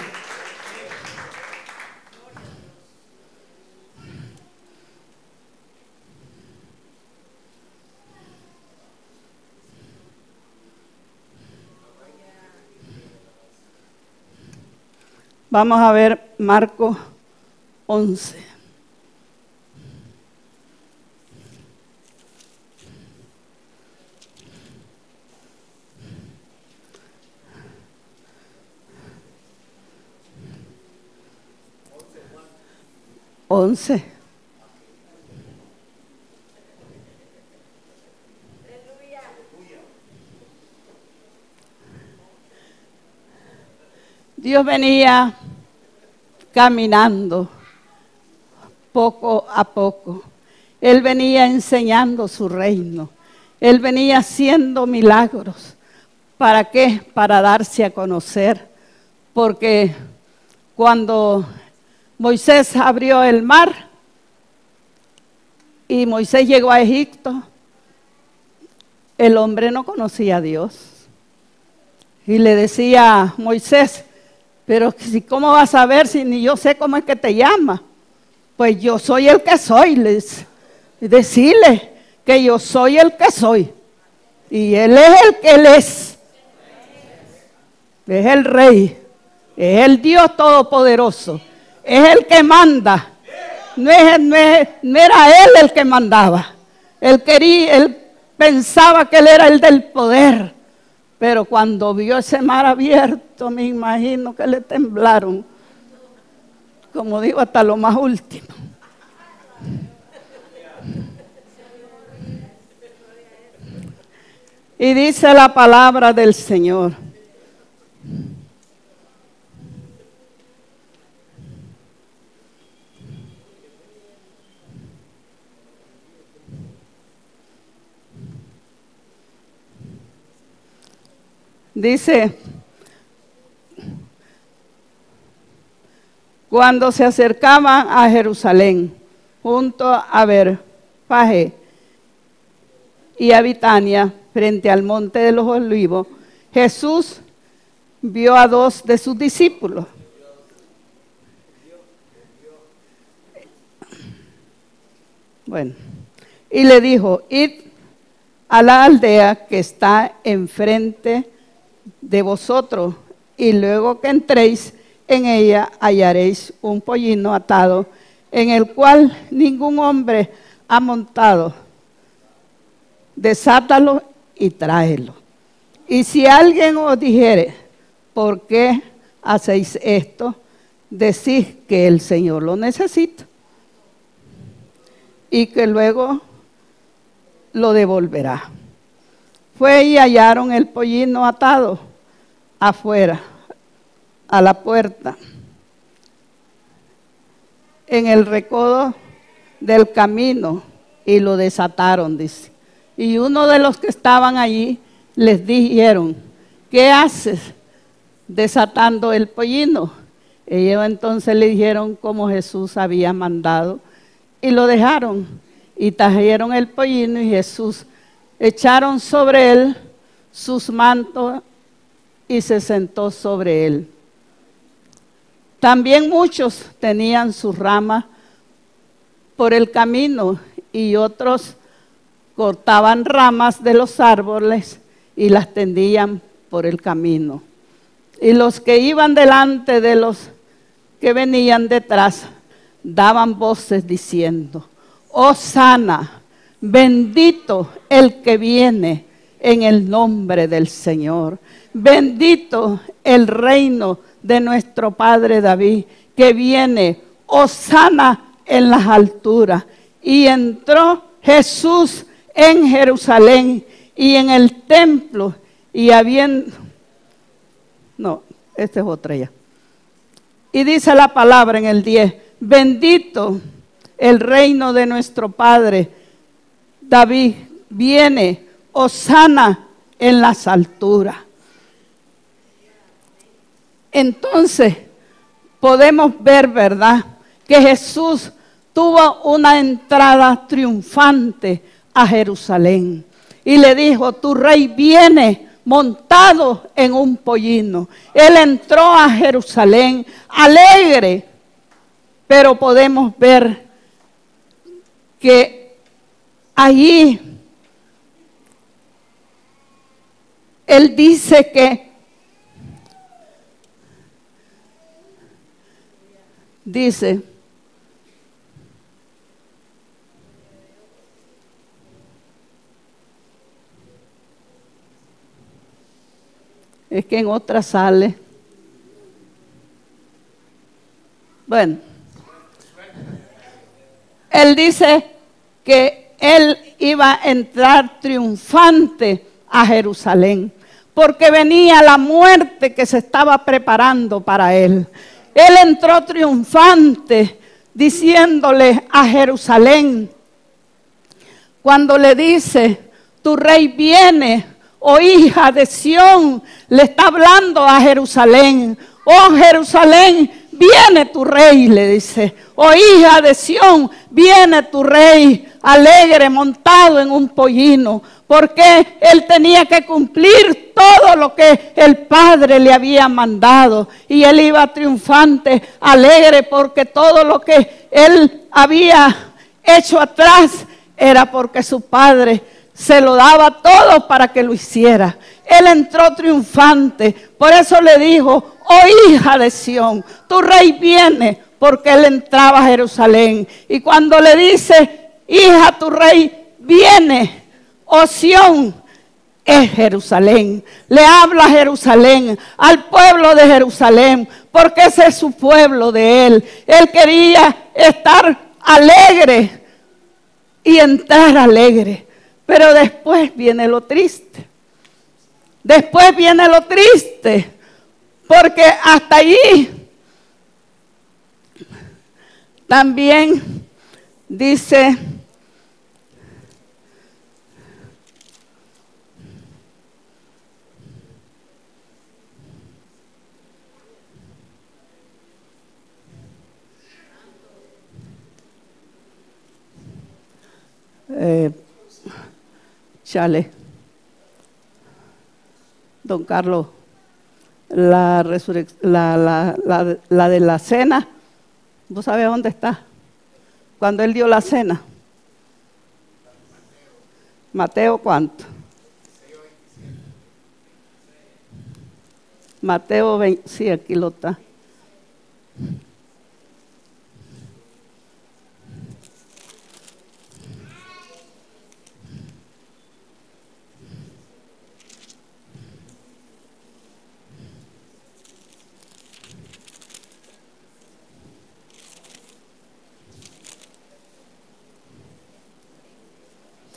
Vamos a ver Marcos 11. Dios venía caminando poco a poco. Él venía enseñando su reino. Él venía haciendo milagros. ¿Para qué? Para darse a conocer. Porque cuando Moisés abrió el mar y Moisés llegó a Egipto, el hombre no conocía a Dios. Y le decía a Moisés, pero ¿cómo vas a saber si ni yo sé cómo es que te llamas? Pues yo soy el que soy, les decirle que yo soy el que soy. Y Él es el que Él es. Es el Rey, es el Dios Todopoderoso, es el que manda. No era Él el que mandaba. Él pensaba que Él era el del poder. Pero cuando vio ese mar abierto, me imagino que le temblaron. Como digo, hasta lo más último. Y dice la palabra del Señor. Dice, cuando se acercaban a Jerusalén, junto a Betfagé y a Betania, frente al monte de los Olivos, Jesús vio a dos de sus discípulos. Bueno, y le dijo: id a la aldea que está enfrente de vosotros, y luego que entréis en ella hallaréis un pollino atado, en el cual ningún hombre ha montado. Desátalo y tráelo. Y si alguien os dijere: ¿por qué hacéis esto?, decid que el Señor lo necesita y que luego lo devolverá. Fue y hallaron el pollino atado afuera, a la puerta, en el recodo del camino, y lo desataron, dice. Y uno de los que estaban allí les dijeron: ¿qué haces desatando el pollino? Ellos entonces le dijeron como Jesús había mandado, y lo dejaron, y trajeron el pollino, y Jesús echaron sobre él sus mantos, y se sentó sobre él. También muchos tenían sus ramas por el camino, y otros cortaban ramas de los árboles y las tendían por el camino. Y los que iban delante de los que venían detrás daban voces diciendo: Hosana, bendito el que viene en el nombre del Señor. Bendito el reino de nuestro padre David, que viene. Hosana en las alturas. Y entró Jesús en Jerusalén y en el templo, y habiendo... No, esta es otra ya. Y dice la palabra en el 10: bendito el reino de nuestro padre David, viene. Hosana en las alturas. Entonces podemos ver, ¿verdad?, que Jesús tuvo una entrada triunfante a Jerusalén. Y le dijo: tu rey viene montado en un pollino. Él entró a Jerusalén alegre. Pero podemos ver que allí él dice que es que en otra sale. Bueno, él dice que él iba a entrar triunfante a Jerusalén, porque venía la muerte que se estaba preparando para él. Él entró triunfante, diciéndole a Jerusalén, cuando le dice: tu rey viene, oh hija de Sión, le está hablando a Jerusalén. Oh Jerusalén, viene tu rey, le dice. Oh hija de Sión, viene tu rey, alegre, montado en un pollino. Porque él tenía que cumplir todo lo que el Padre le había mandado. Y él iba triunfante, alegre, porque todo lo que él había hecho atrás era porque su Padre se lo daba todo para que lo hiciera. Él entró triunfante. Por eso le dijo: oh hija de Sión, tu rey viene, porque él entraba a Jerusalén. Y cuando le dice: hija, tu rey viene, oh Sión, es Jerusalén. Le habla a Jerusalén, al pueblo de Jerusalén, porque ese es su pueblo de él. Él quería estar alegre y entrar alegre. Pero después viene lo triste. Después viene lo triste. Porque hasta allí también dice: Chale. Don Carlos, la de la cena, ¿vos sabés dónde está? Cuando él dio la cena. Mateo, ¿cuánto? Mateo 20, sí, aquí lo está.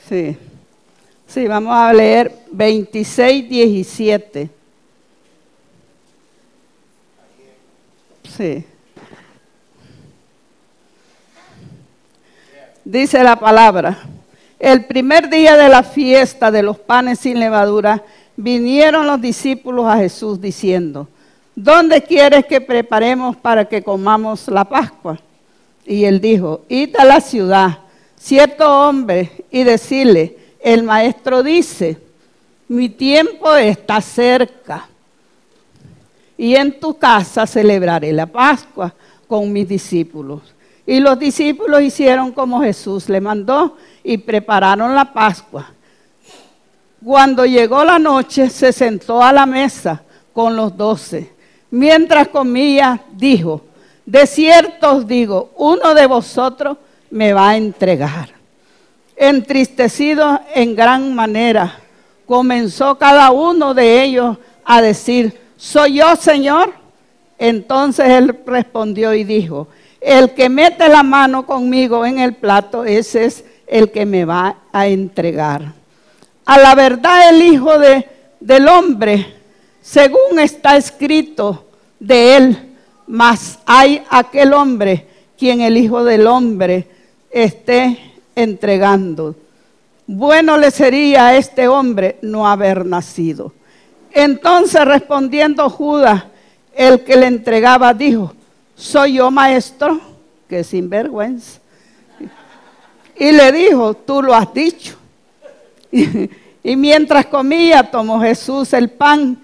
Sí. Sí, vamos a leer 26, 17. Sí. Dice la palabra: el primer día de la fiesta de los panes sin levadura, vinieron los discípulos a Jesús diciendo: ¿dónde quieres que preparemos para que comamos la Pascua? Y él dijo: id a la ciudad, cierto hombre, y decirle: el maestro dice, mi tiempo está cerca, y en tu casa celebraré la Pascua con mis discípulos. Y los discípulos hicieron como Jesús le mandó y prepararon la Pascua. Cuando llegó la noche, se sentó a la mesa con los 12. Mientras comía, dijo: de cierto os digo, uno de vosotros me va a entregar. Entristecido en gran manera, comenzó cada uno de ellos a decir: ¿soy yo, Señor? Entonces él respondió y dijo: el que mete la mano conmigo en el plato, ese es el que me va a entregar. A la verdad, el Hijo del Hombre, según está escrito de él, mas hay aquel hombre quien el Hijo del Hombre esté entregando. Bueno le sería a este hombre no haber nacido. Entonces, respondiendo Judas, el que le entregaba, dijo: ¿soy yo, maestro? Que sinvergüenza. Y le dijo: tú lo has dicho. Y mientras comía, tomó Jesús el pan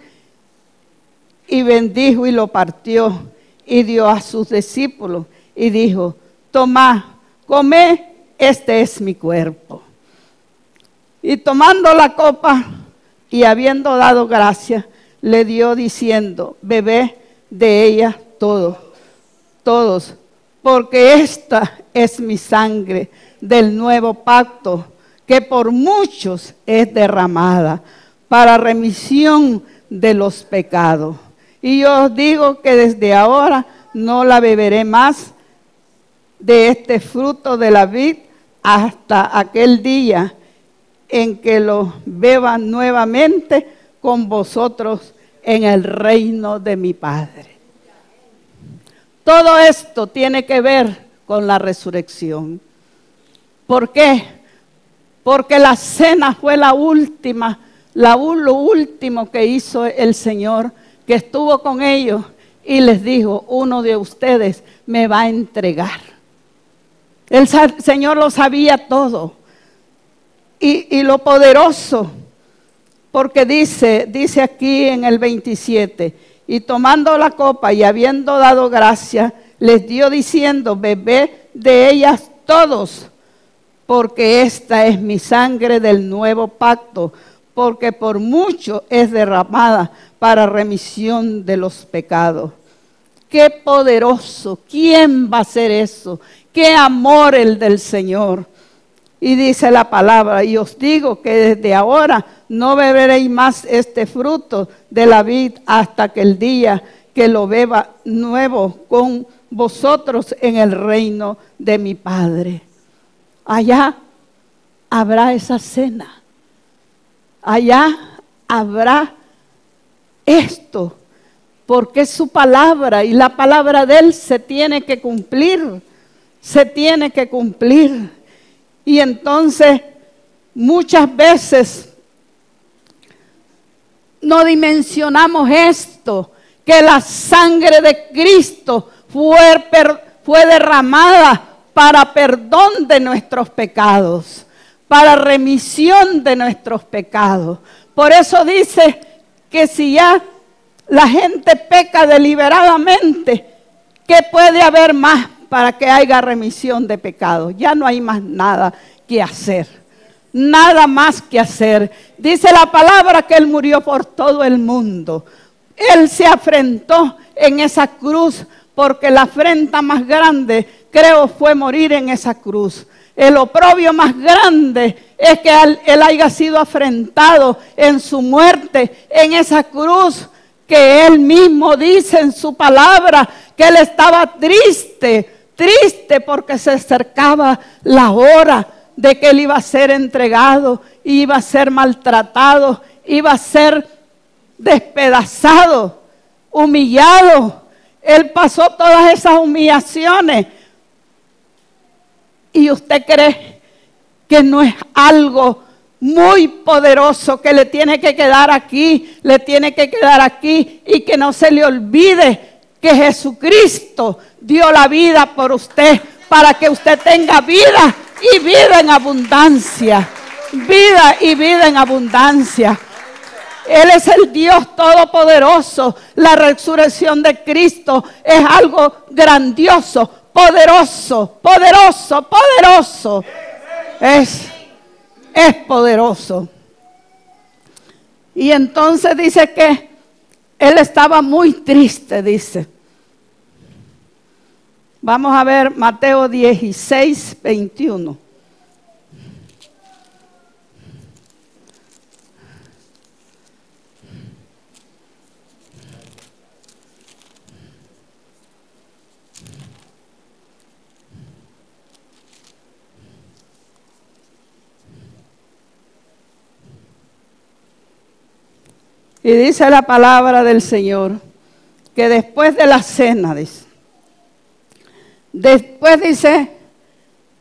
y bendijo y lo partió y dio a sus discípulos y dijo: tomad, comed, este es mi cuerpo. Y tomando la copa y habiendo dado gracias, le dio diciendo: bebed de ella todos, porque esta es mi sangre del nuevo pacto, que por muchos es derramada para remisión de los pecados. Y yo os digo que desde ahora no la beberé más de este fruto de la vid hasta aquel día en que lo beba nuevamente con vosotros en el reino de mi Padre. Todo esto tiene que ver con la resurrección. ¿Por qué? Porque la cena fue lo último que hizo el Señor, que estuvo con ellos y les dijo: uno de ustedes me va a entregar. El Señor lo sabía todo. Y lo poderoso, porque dice aquí en el 27, y tomando la copa y habiendo dado gracias, les dio diciendo: bebed de ellas todos, porque esta es mi sangre del nuevo pacto, porque por mucho es derramada para remisión de los pecados. Qué poderoso. ¿Quién va a hacer eso? Qué amor el del Señor. Y dice la palabra: y os digo que desde ahora no beberéis más este fruto de la vid hasta que el día que lo beba nuevo con vosotros en el reino de mi Padre. Allá habrá esa cena. Allá habrá esto, porque es su palabra y la palabra de Él se tiene que cumplir. Se tiene que cumplir. Y entonces muchas veces no dimensionamos esto, que la sangre de Cristo fue derramada para perdón de nuestros pecados, para remisión de nuestros pecados. Por eso dice que si ya la gente peca deliberadamente, ¿qué puede haber más para que haya remisión de pecados? Ya no hay más nada que hacer. Nada más que hacer. Dice la palabra que Él murió por todo el mundo. Él se afrentó en esa cruz, porque la afrenta más grande, creo, fue morir en esa cruz. El oprobio más grande es que Él haya sido afrentado en su muerte, en esa cruz, que Él mismo dice en su palabra que Él estaba triste porque se acercaba la hora de que Él iba a ser entregado, iba a ser maltratado, iba a ser despedazado, humillado. Él pasó todas esas humillaciones. ¿Y usted cree que no es algo muy poderoso que le tiene que quedar aquí, y que no se le olvide que Jesucristo dio la vida por usted para que usted tenga vida y vida en abundancia? Vida y vida en abundancia. Él es el Dios todopoderoso. La resurrección de Cristo es algo grandioso, poderoso. Es poderoso. Y entonces dice que Él estaba muy triste, dice. Vamos a ver Mateo 16, 21. Y dice la palabra del Señor que después de la cena, dice,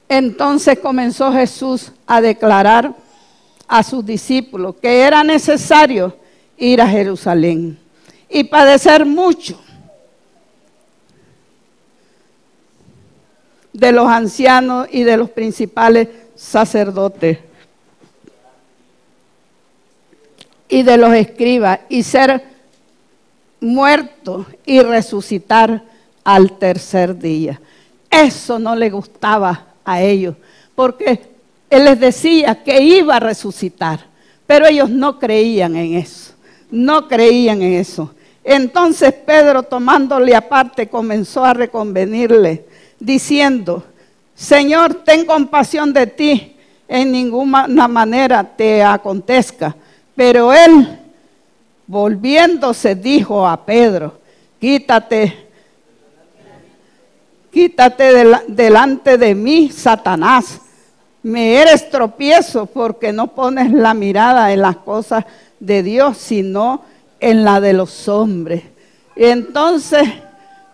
entonces comenzó Jesús a declarar a sus discípulos que era necesario ir a Jerusalén y padecer mucho de los ancianos y de los principales sacerdotes y de los escribas, y ser muerto y resucitar al tercer día. Eso no le gustaba a ellos, porque Él les decía que iba a resucitar, pero ellos no creían en eso, Entonces Pedro, tomándole aparte, comenzó a reconvenirle, diciendo: Señor, ten compasión de ti, en ninguna manera te acontezca. Pero Él, volviéndose, dijo a Pedro: Quítate delante de mí, Satanás. Me eres tropiezo, porque no pones la mirada en las cosas de Dios, sino en la de los hombres. Y entonces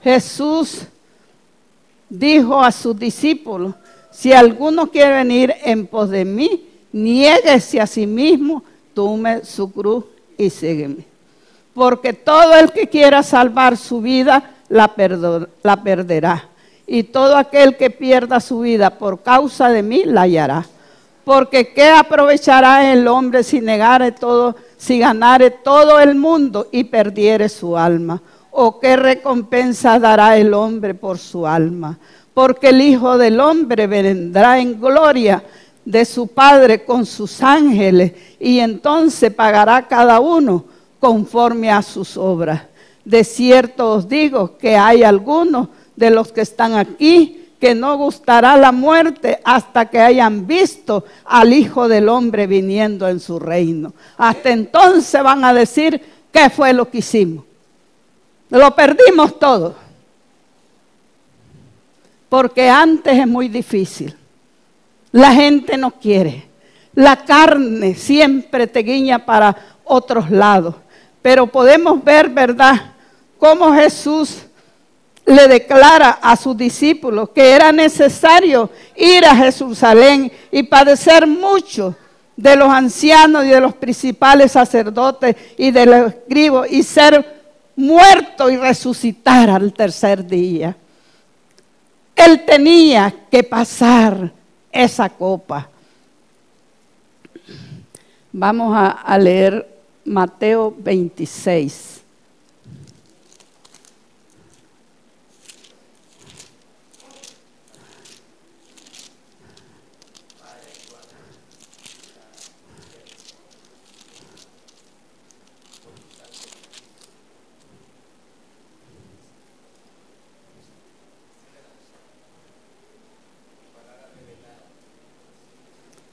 Jesús dijo a sus discípulos: si alguno quiere venir en pos de mí, niéguese a sí mismo, tome su cruz y sígueme. Porque todo el que quiera salvar su vida, la perderá. Y todo aquel que pierda su vida por causa de mí, la hallará. Porque ¿qué aprovechará el hombre si ganare todo el mundo y perdiere su alma? ¿O qué recompensa dará el hombre por su alma? Porque el Hijo del Hombre vendrá en gloria de su Padre con sus ángeles, y entonces pagará cada uno conforme a sus obras. De cierto os digo que hay algunos de los que están aquí que no gustará la muerte hasta que hayan visto al Hijo del Hombre viniendo en su reino. Hasta entonces van a decir: ¿qué fue lo que hicimos? Lo perdimos todo. Porque antes es muy difícil. La gente no quiere. La carne siempre te guiña para otros lados. Pero podemos ver, ¿verdad?, cómo Jesús le declara a sus discípulos que era necesario ir a Jerusalén y padecer mucho de los ancianos y de los principales sacerdotes y de los escribas, y ser muerto y resucitar al tercer día. Él tenía que pasar esa copa. Vamos a leer Mateo 26.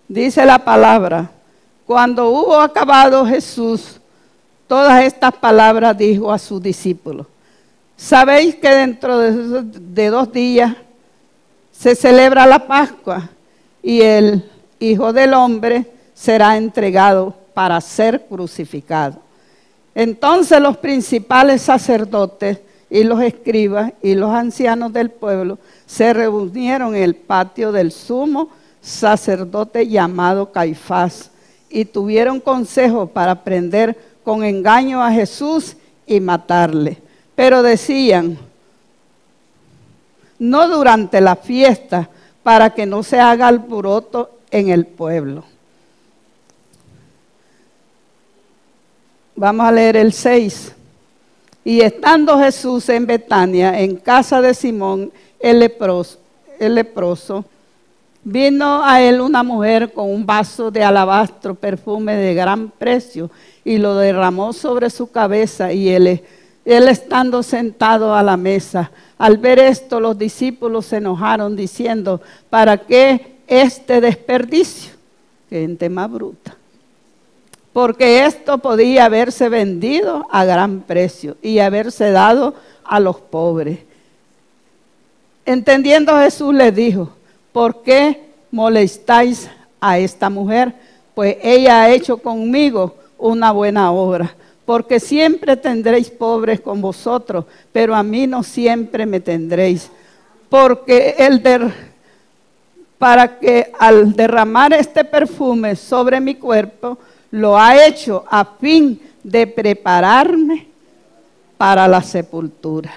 Dice la palabra: cuando hubo acabado Jesús todas estas palabras, dijo a sus discípulos: ¿sabéis que dentro de 2 días se celebra la Pascua y el Hijo del Hombre será entregado para ser crucificado? Entonces los principales sacerdotes y los escribas y los ancianos del pueblo se reunieron en el patio del sumo sacerdote llamado Caifás, y tuvieron consejo para prender con engaño a Jesús y matarle. Pero decían: no durante la fiesta, para que no se haga alboroto en el pueblo. Vamos a leer el 6. Y estando Jesús en Betania, en casa de Simón el leproso, vino a él una mujer con un vaso de alabastro, perfume de gran precio, y lo derramó sobre su cabeza. Y él estando sentado a la mesa, al ver esto, los discípulos se enojaron, diciendo: ¿para qué este desperdicio? Gente más bruta. Porque esto podía haberse vendido a gran precio y haberse dado a los pobres. Entendiendo Jesús les dijo: ¿por qué molestáis a esta mujer? Pues ella ha hecho conmigo una buena obra. Porque siempre tendréis pobres con vosotros, pero a mí no siempre me tendréis. Porque para que al derramar este perfume sobre mi cuerpo, lo ha hecho a fin de prepararme para la sepultura.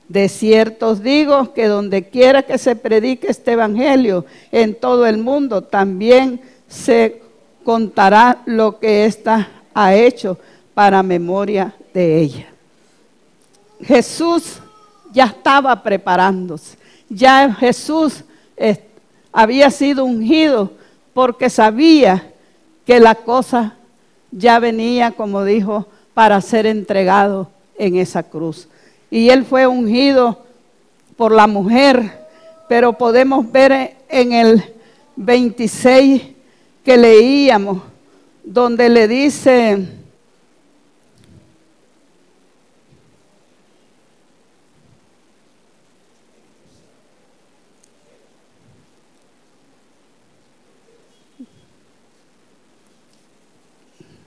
De cierto os digo que donde quiera que se predique este evangelio en todo el mundo, también se contará lo que ésta ha hecho para memoria de ella. Jesús ya estaba preparándose. Ya Jesús había sido ungido porque sabía que la cosa ya venía, como dijo, para ser entregado en esa cruz. Y él fue ungido por la mujer, pero podemos ver en el 26 que leíamos, donde le dice: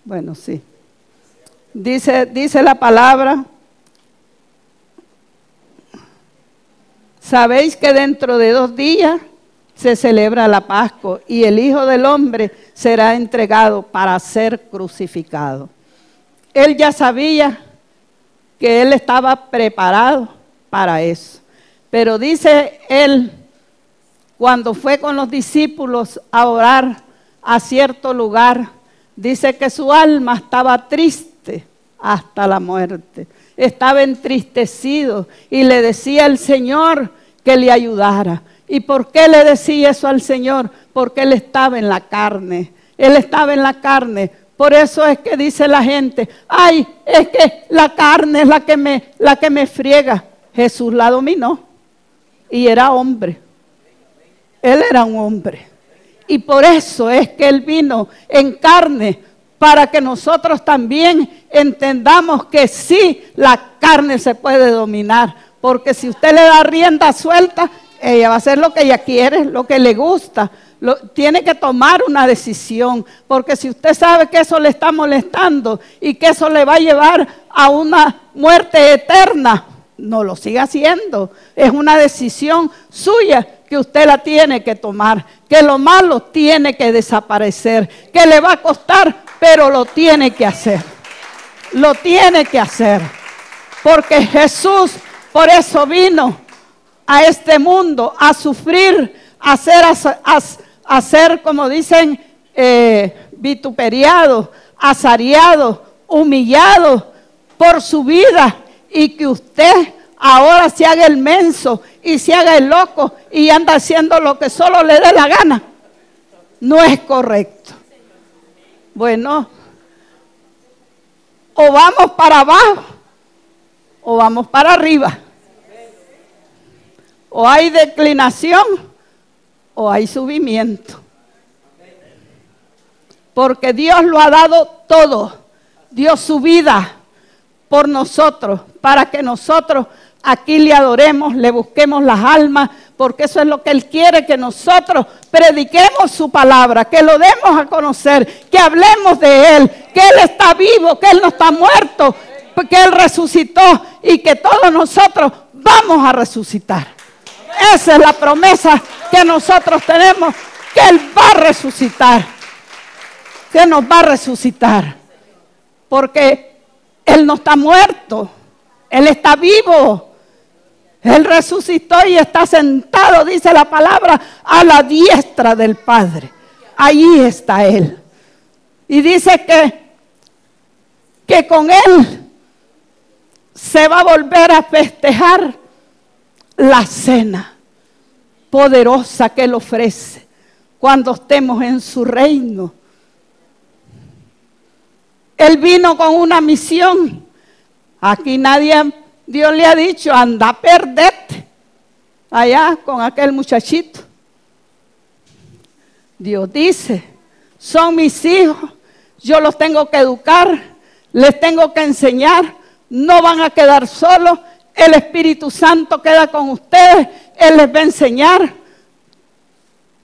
bueno, sí. Dice la palabra: sabéis que dentro de 2 días se celebra la Pascua y el Hijo del Hombre será entregado para ser crucificado. Él ya sabía que él estaba preparado para eso. Pero dice él, cuando fue con los discípulos a orar a cierto lugar, dice que su alma estaba triste hasta la muerte. Estaba entristecido y le decía al Señor que le ayudara. ¿Y por qué le decía eso al Señor? Porque él estaba en la carne. Él estaba en la carne. Por eso es que dice la gente: ay, es que la carne es la que me friega. Jesús la dominó y era hombre. Él era un hombre. Y por eso es que él vino en carne, para que nosotros también entendamos que sí, la carne se puede dominar. Porque si usted le da rienda suelta, ella va a hacer lo que ella quiere, lo que le gusta. Tiene que tomar una decisión. Porque si usted sabe que eso le está molestando y que eso le va a llevar a una muerte eterna, no lo siga haciendo. Es una decisión suya que usted la tiene que tomar. Que lo malo tiene que desaparecer. Que le va a costar, pero lo tiene que hacer. Lo tiene que hacer. Porque Jesús por eso vino a este mundo a sufrir, a ser como dicen, vituperiado, azareado, humillado por su vida, y que usted ahora se haga el menso y se haga el loco y anda haciendo lo que solo le dé la gana. No es correcto. Bueno, o vamos para abajo o vamos para arriba. O hay declinación o hay subimiento. Porque Dios lo ha dado todo. Dio su vida por nosotros, para que nosotros aquí le adoremos, le busquemos las almas, porque eso es lo que Él quiere, que nosotros prediquemos su palabra, que lo demos a conocer, que hablemos de Él, que Él está vivo, que Él no está muerto, que Él resucitó y que todos nosotros vamos a resucitar. Esa es la promesa que nosotros tenemos, que Él va a resucitar, que nos va a resucitar, porque Él no está muerto, Él está vivo. Él resucitó y está sentado, dice la palabra, a la diestra del Padre. Allí está Él. Y dice que con Él se va a volver a festejar la cena poderosa que Él ofrece cuando estemos en su reino. Él vino con una misión. Aquí Dios le ha dicho, anda, perdete allá con aquel muchachito. Dios dice, son mis hijos, yo los tengo que educar, les tengo que enseñar, no van a quedar solos, el Espíritu Santo queda con ustedes, Él les va a enseñar.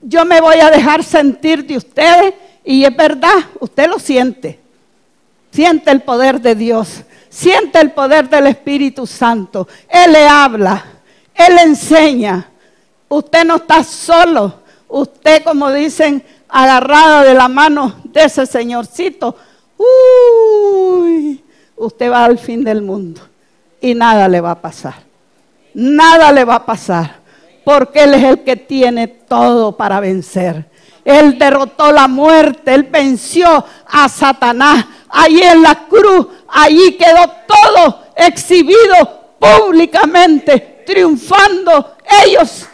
Yo me voy a dejar sentir de ustedes, y es verdad, usted lo siente. Siente el poder de Dios, siente el poder del Espíritu Santo. Él le habla, Él le enseña. Usted no está solo. Usted, como dicen, agarrada de la mano de ese señorcito. Usted va al fin del mundo y nada le va a pasar. Nada le va a pasar, porque Él es el que tiene todo para vencer. Él derrotó la muerte, Él venció a Satanás. Allí en la cruz, allí quedó todo exhibido públicamente, triunfando ellos,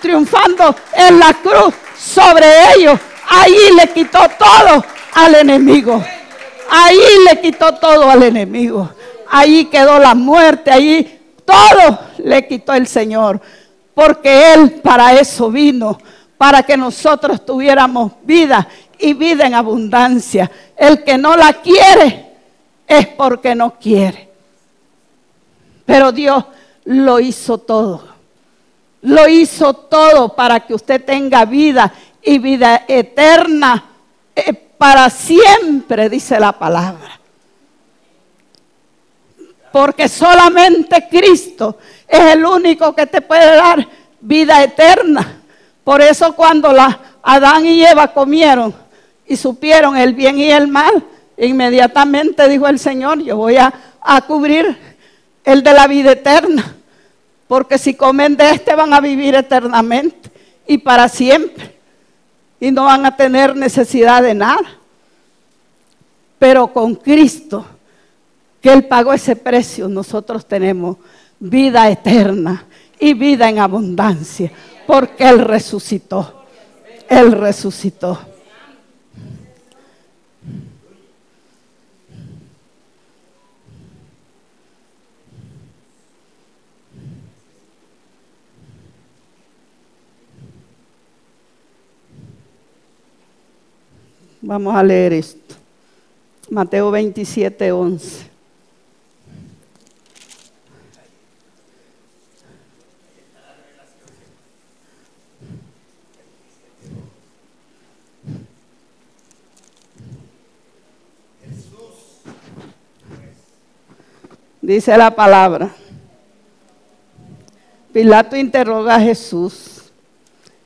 triunfando en la cruz sobre ellos. Allí le quitó todo al enemigo. Allí le quitó todo al enemigo. Allí quedó la muerte, allí todo le quitó el Señor. Porque Él para eso vino, para que nosotros tuviéramos vida y vida en abundancia. El que no la quiere es porque no quiere. Pero Dios lo hizo todo. Lo hizo todo para que usted tenga vida y vida eterna para siempre, dice la palabra. Porque solamente Cristo es el único que te puede dar vida eterna. Por eso cuando Adán y Eva comieron y supieron el bien y el mal, inmediatamente dijo el Señor, yo voy a cubrir el de la vida eterna, porque si comen de este van a vivir eternamente y para siempre, y no van a tener necesidad de nada. Pero con Cristo, que Él pagó ese precio, nosotros tenemos vida eterna y vida en abundancia, porque Él resucitó. Él resucitó. Vamos a leer esto. Mateo 27:11. Dice la palabra. Pilato interroga a Jesús.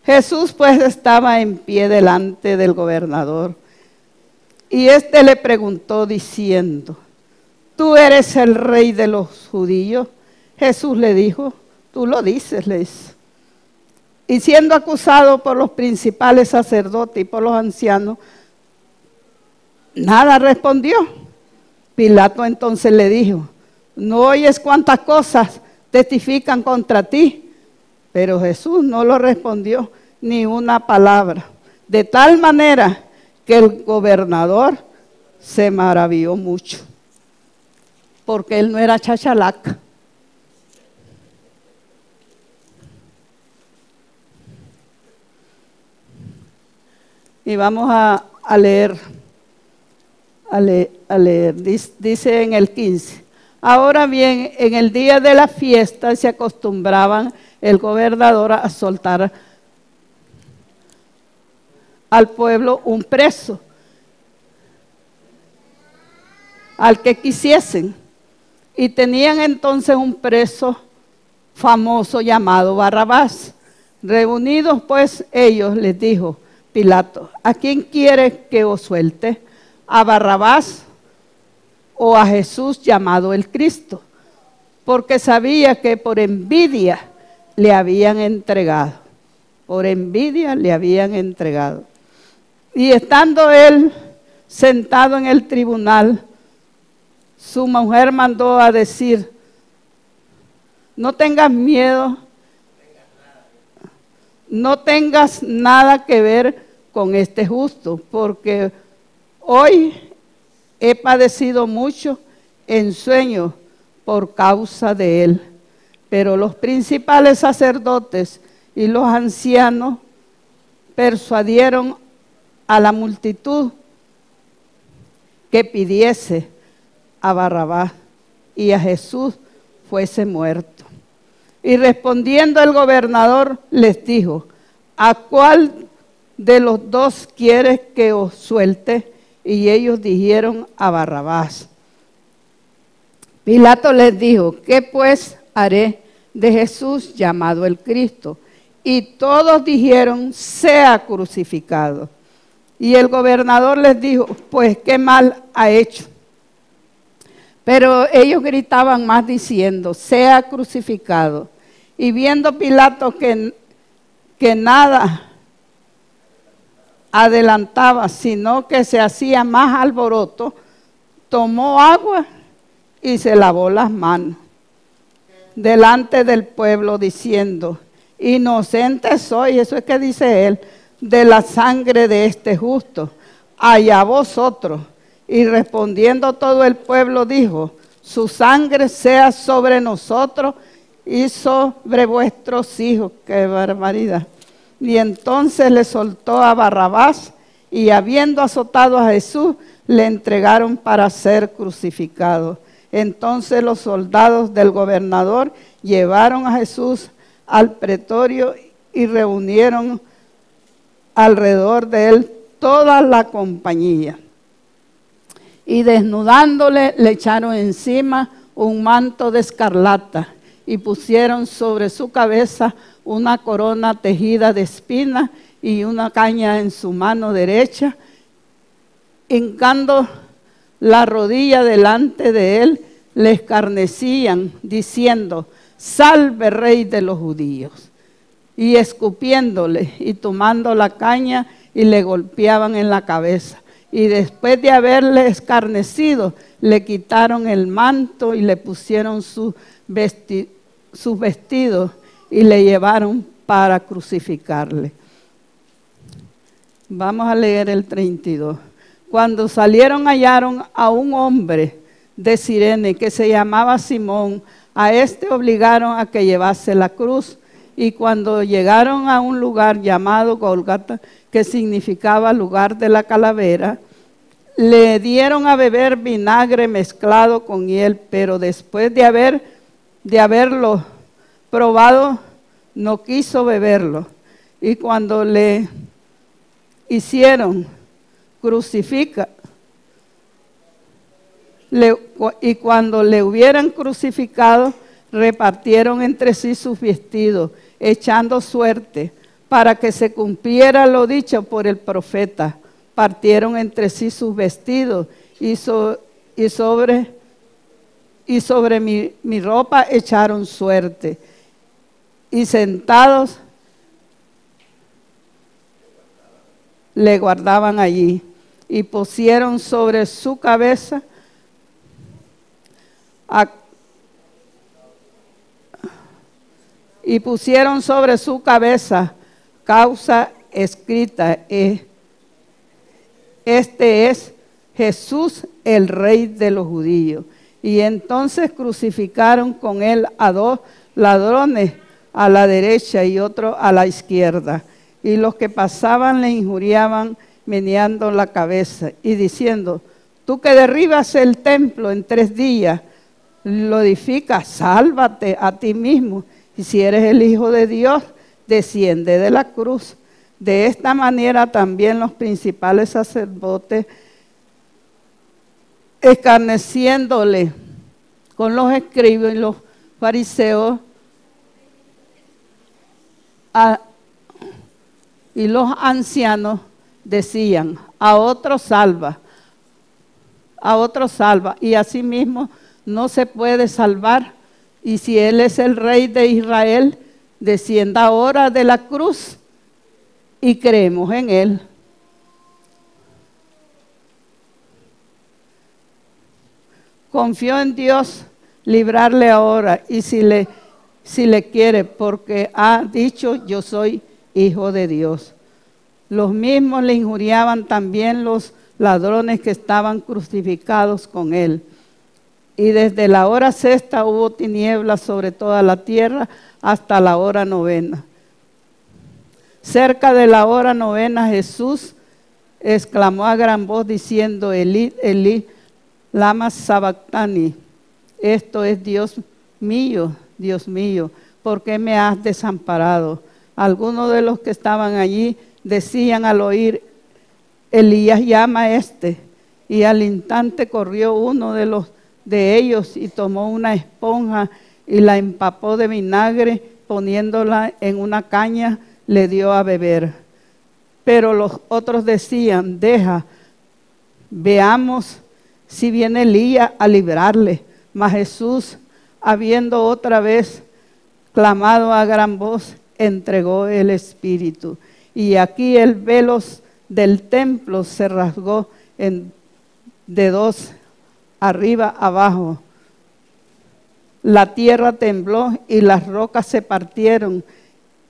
Jesús pues estaba en pie delante del gobernador. Y éste le preguntó diciendo, ¿tú eres el rey de los judíos? Jesús le dijo, tú lo dices, le dice. Y siendo acusado por los principales sacerdotes y por los ancianos, Nada respondió. Pilato entonces le dijo: ¿no oyes cuántas cosas testifican contra ti? Pero Jesús no lo respondió ni una palabra. De tal manera que el gobernador se maravilló mucho, porque él no era chachalaca. Y vamos a leer. Dice en el 15: ahora bien, en el día de la fiesta se acostumbraban el gobernador a soltar al pueblo un preso, al que quisiesen. Y tenían entonces un preso famoso llamado Barrabás. Reunidos pues ellos, les dijo Pilato: ¿a quién quiere que os suelte? ¿A Barrabás o a Jesús llamado el Cristo? Porque sabía que por envidia le habían entregado. Por envidia le habían entregado. Y estando él sentado en el tribunal, su mujer mandó a decir: no tengas miedo, no tengas nada que ver con este justo, porque hoy he padecido mucho en sueño por causa de él. Pero los principales sacerdotes y los ancianos persuadieron a la multitud que pidiese a Barrabás y a Jesús fuese muerto. Y respondiendo el gobernador les dijo: ¿a cuál de los dos quieres que os suelte? Y ellos dijeron: a Barrabás. Pilato les dijo: ¿qué pues haré de Jesús llamado el Cristo? Y todos dijeron: sea crucificado. Y el gobernador les dijo: pues qué mal ha hecho. Pero ellos gritaban más diciendo: sea crucificado. Y viendo Pilato que nada adelantaba, sino que se hacía más alboroto, tomó agua y se lavó las manos delante del pueblo, diciendo: inocente soy, eso es que dice él, de la sangre de este justo, allá vosotros. Y respondiendo todo el pueblo dijo: su sangre sea sobre nosotros y sobre vuestros hijos. ¡Qué barbaridad! Y entonces le soltó a Barrabás, y habiendo azotado a Jesús, le entregaron para ser crucificado. Entonces los soldados del gobernador llevaron a Jesús al pretorio y reunieron alrededor de él toda la compañía. Y desnudándole, le echaron encima un manto de escarlata y pusieron sobre su cabeza una corona tejida de espinas y una caña en su mano derecha. Hincando la rodilla delante de él, le escarnecían, diciendo: salve, rey de los judíos. Y escupiéndole y tomando la caña, y le golpeaban en la cabeza. Y después de haberle escarnecido, le quitaron el manto y le pusieron sus vestidos y le llevaron para crucificarle. Vamos a leer el 32. Cuando salieron, hallaron a un hombre de Cirene que se llamaba Simón. A este obligaron a que llevase la cruz. Y cuando llegaron a un lugar llamado Gólgota, que significaba lugar de la calavera, le dieron a beber vinagre mezclado con hiel, pero después de haberlo probado, no quiso beberlo. Y cuando le hicieron y cuando le hubieran crucificado, repartieron entre sí sus vestidos, echando suerte, para que se cumpliera lo dicho por el profeta. Partieron entre sí sus vestidos y sobre mi ropa echaron suerte. Y sentados le guardaban allí. y pusieron sobre su cabeza causa escrita: este es Jesús, el Rey de los judíos. Y entonces crucificaron con él a 2 ladrones, a la derecha y otro a la izquierda. Y los que pasaban le injuriaban, meneando la cabeza y diciendo: tú que derribas el templo en 3 días, lo edificas, sálvate a ti mismo. Y si eres el Hijo de Dios, desciende de la cruz. De esta manera también los principales sacerdotes, escarneciéndole con los escribas y los fariseos y los ancianos, decían: a otro salva, y asimismo no se puede salvar. Y si él es el Rey de Israel, descienda ahora de la cruz y creemos en él. Confió en Dios librarle ahora, y si le quiere, porque ha dicho: yo soy hijo de Dios. Los mismos le injuriaban también los ladrones que estaban crucificados con él. Y desde la hora 6 hubo tinieblas sobre toda la tierra hasta la hora 9. Cerca de la hora 9, Jesús exclamó a gran voz diciendo: Elí, Elí, lama sabactani. Esto es: Dios mío, ¿por qué me has desamparado? Algunos de los que estaban allí decían al oír: Elías llama a este. Y al instante corrió uno de ellos y tomó una esponja y la empapó de vinagre, poniéndola en una caña, le dio a beber. Pero los otros decían: deja, veamos si viene Elías a librarle. Mas Jesús, habiendo otra vez clamado a gran voz, entregó el Espíritu. Y aquí el velo del templo se rasgó de 2, arriba abajo. La tierra tembló y las rocas se partieron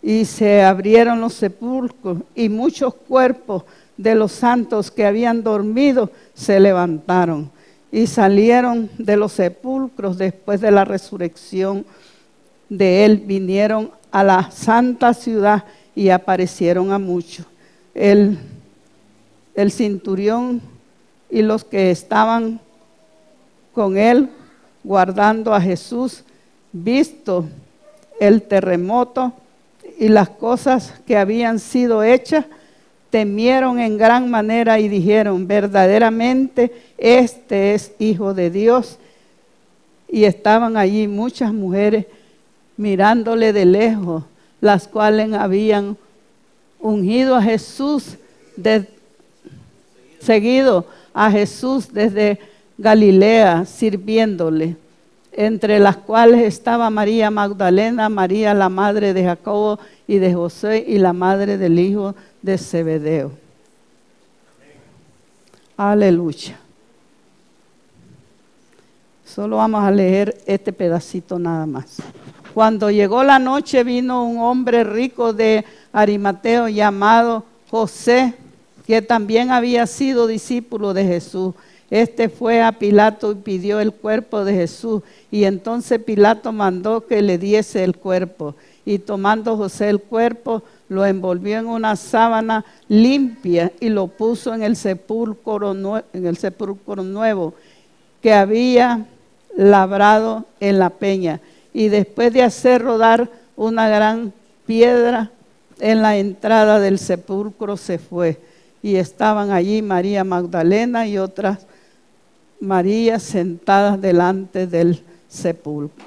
y se abrieron los sepulcros, y muchos cuerpos de los santos que habían dormido se levantaron y salieron de los sepulcros después de la resurrección de él. Vinieron a la santa ciudad y aparecieron a muchos. El centurión y los que estaban con él guardando a Jesús, visto el terremoto y las cosas que habían sido hechas, temieron en gran manera y dijeron: verdaderamente este es Hijo de Dios. Y estaban allí muchas mujeres mirándole de lejos, las cuales habían ungido a Jesús, seguido a Jesús desde Galilea, sirviéndole, entre las cuales estaba María Magdalena, María la madre de Jacobo y de José, y la madre del hijo de Zebedeo. Aleluya. Solo vamos a leer este pedacito nada más. Cuando llegó la noche, vino un hombre rico de Arimateo llamado José, que también había sido discípulo de Jesús. Este fue a Pilato y pidió el cuerpo de Jesús, y entonces Pilato mandó que le diese el cuerpo. Y tomando José el cuerpo, lo envolvió en una sábana limpia y lo puso en el sepulcro nuevo que había labrado en la peña. Y después de hacer rodar una gran piedra en la entrada del sepulcro, se fue. Y estaban allí María Magdalena y otras Marías sentadas delante del sepulcro.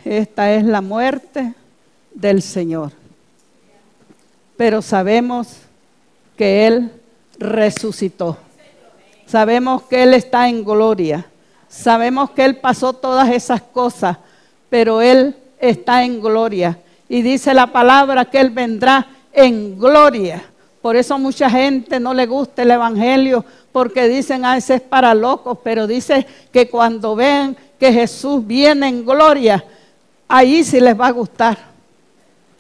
Esta es la muerte del Señor. Pero sabemos que Él resucitó. Sabemos que Él está en gloria. Sabemos que Él pasó todas esas cosas, pero Él está en gloria. Y dice la palabra que Él vendrá en gloria Por eso mucha gente no le gusta el evangelio, porque dicen, ese es para locos, pero dice que cuando ven que Jesús viene en gloria, ahí sí les va a gustar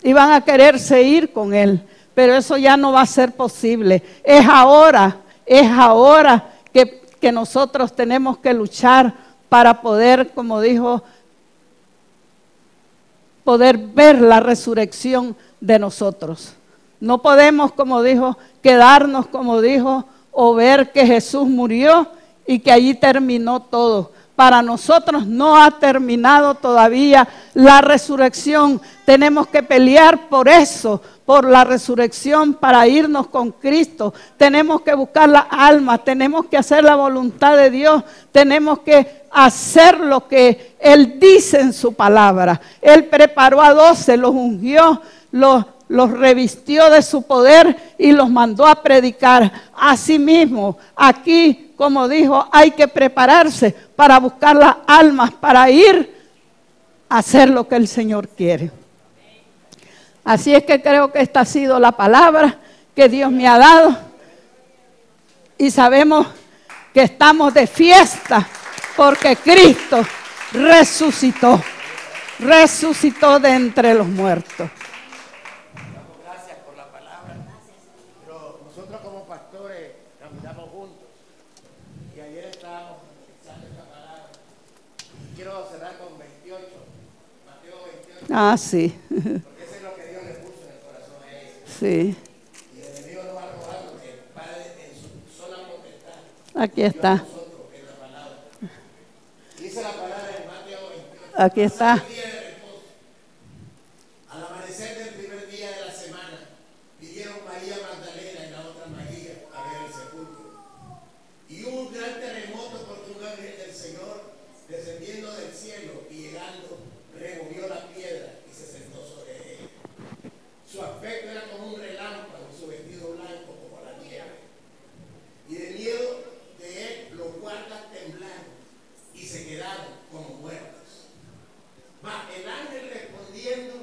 y van a quererse ir con Él, pero eso ya no va a ser posible. Es ahora que nosotros tenemos que luchar para poder, como dijo, poder ver la resurrección de nosotros. No podemos, como dijo, quedarnos, como dijo, o ver que Jesús murió y que allí terminó todo. Para nosotros no ha terminado todavía la resurrección. Tenemos que pelear por eso, por la resurrección, para irnos con Cristo. Tenemos que buscar las almas, tenemos que hacer la voluntad de Dios, tenemos que hacer lo que Él dice en su palabra. Él preparó a 12, los ungió, los revistió de su poder y los mandó a predicar. Asimismo, aquí, como dijo, hay que prepararse para buscar las almas, para ir a hacer lo que el Señor quiere. Así es que creo que esta ha sido la palabra que Dios me ha dado. Y sabemos que estamos de fiesta porque Cristo resucitó de entre los muertos. Gracias por la palabra. Pero nosotros como pastores caminamos juntos. Y ayer estábamos analizando esta palabra. Y quiero cerrar con 28. Mateo 28. Ah, sí. Porque eso es lo que Dios le puso en el corazón a ellos. Sí. Y el enemigo no va a robar lo que el Padre en su sola potestad. Aquí está. Nosotros en la palabra. Dice la palabra en Mateo 28. Aquí está. El día de reposo. Al amanecer del primer día de la semana, vinieron María Magdalena y la otra María a ver el sepulcro. Y hubo un gran terremoto porque un ángel del Señor, descendiendo del cielo y llegando, removió la piedra y se sentó sobre ella. Su aspecto era como un relámpago, su vestido blanco como la nieve. Y de miedo de él los guardas temblaron y se quedaron como muertos. Mas el ángel respondiendo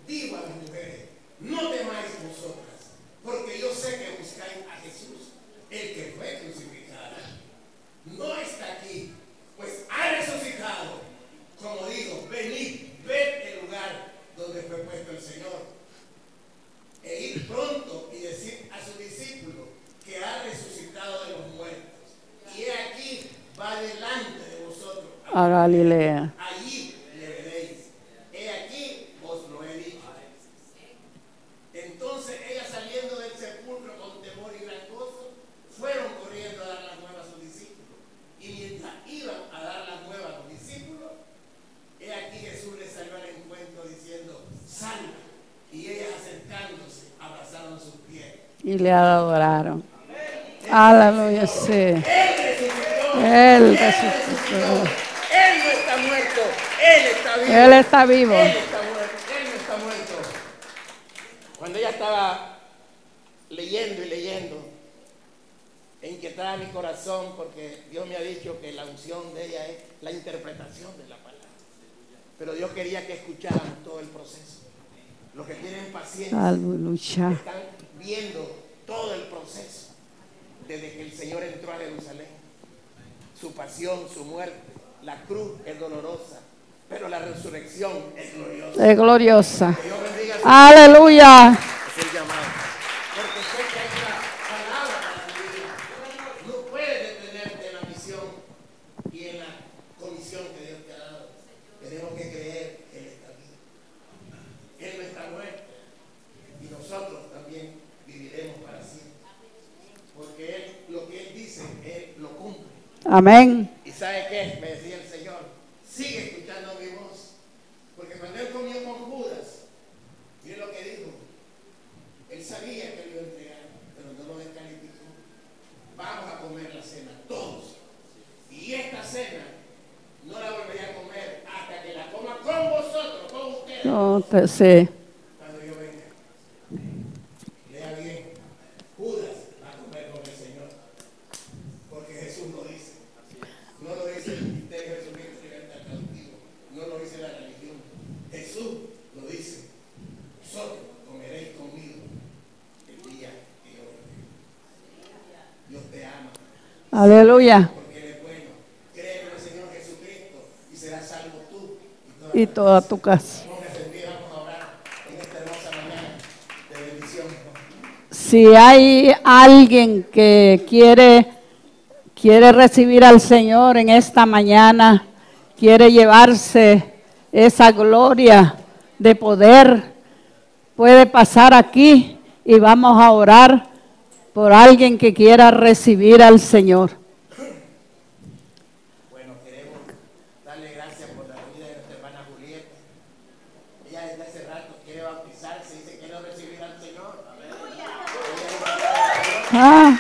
dijo a las mujeres: no temáis vosotras, porque yo sé que buscáis a Jesús, el que fue crucificado. No está aquí, pues ha resucitado. Como digo, venid, ved el lugar donde fue puesto el Señor. E ir pronto y decir a sus discípulos que ha resucitado de los muertos. Y he aquí, va delante de vosotros A Galilea. allí le veréis. He aquí os lo he dicho. Entonces ellas, saliendo del sepulcro con temor y gran gozo, fueron corriendo a dar las nuevas a sus discípulos. Y mientras iban a dar las nuevas a los discípulos, he aquí Jesús les salió al encuentro diciendo: salve. Y ellas, acercándose, abrazaron sus pies. Y le adoraron. Aleluya, sí. Él resucitó. Él resucitó. Él no está muerto. Él está vivo. Él está vivo. Él está muerto. Él no está muerto. Cuando ella estaba leyendo y leyendo, inquietaba mi corazón porque Dios me ha dicho que la unción de ella es la interpretación de la palabra. Pero Dios quería que escucháramos todo el proceso. Los que tienen paciencia Aleluya. están viendo todo el proceso desde que el Señor entró a Jerusalén. Su pasión, su muerte, la cruz es dolorosa, pero la resurrección es gloriosa. Es gloriosa. Que Dios bendiga a su Aleluya. es el llamado. Porque sé que hay una palabra para tu vida. No puedes detenerte en la misión y en la comisión que Dios te ha dado. Tenemos que creer que Él está vivo. Él no está muerto. Y nosotros también viviremos para siempre. Porque Él, lo que Él dice, Él lo cumple. Amén. ¿Y sabe qué? Me decía el Señor: sigue escuchando mi voz. Porque cuando Él comió con Judas, mire lo que dijo. Él sabía que lo iba a entregar, pero no lo descalificó. Vamos a comer la cena, todos. Y esta cena no la volveré a comer hasta que la coma con vosotros, con ustedes. No, sí. Cuando yo venga. Lea bien. Judas va a comer con el Señor. Porque Jesús lo dice. No lo dice el ministerio de Jesucristo libertad cautivo. No lo dice la religión. Jesús lo dice. Vosotros comeréis conmigo el día que yo venga. Aleluya. porque Él es bueno. Cree en el Señor Jesucristo y serás salvo tú Y toda tu casa. Póngase en pie, vamos a orar en esta hermosa mañana de bendición. Si hay alguien que quiere recibir al Señor en esta mañana, quiere llevarse esa gloria de poder, puede pasar aquí y vamos a orar por alguien que quiera recibir al Señor. Bueno, queremos darle gracias por la vida de nuestra hermana Julieta. Ella desde hace rato quiere bautizarse y dice quiero recibir al Señor. Ah.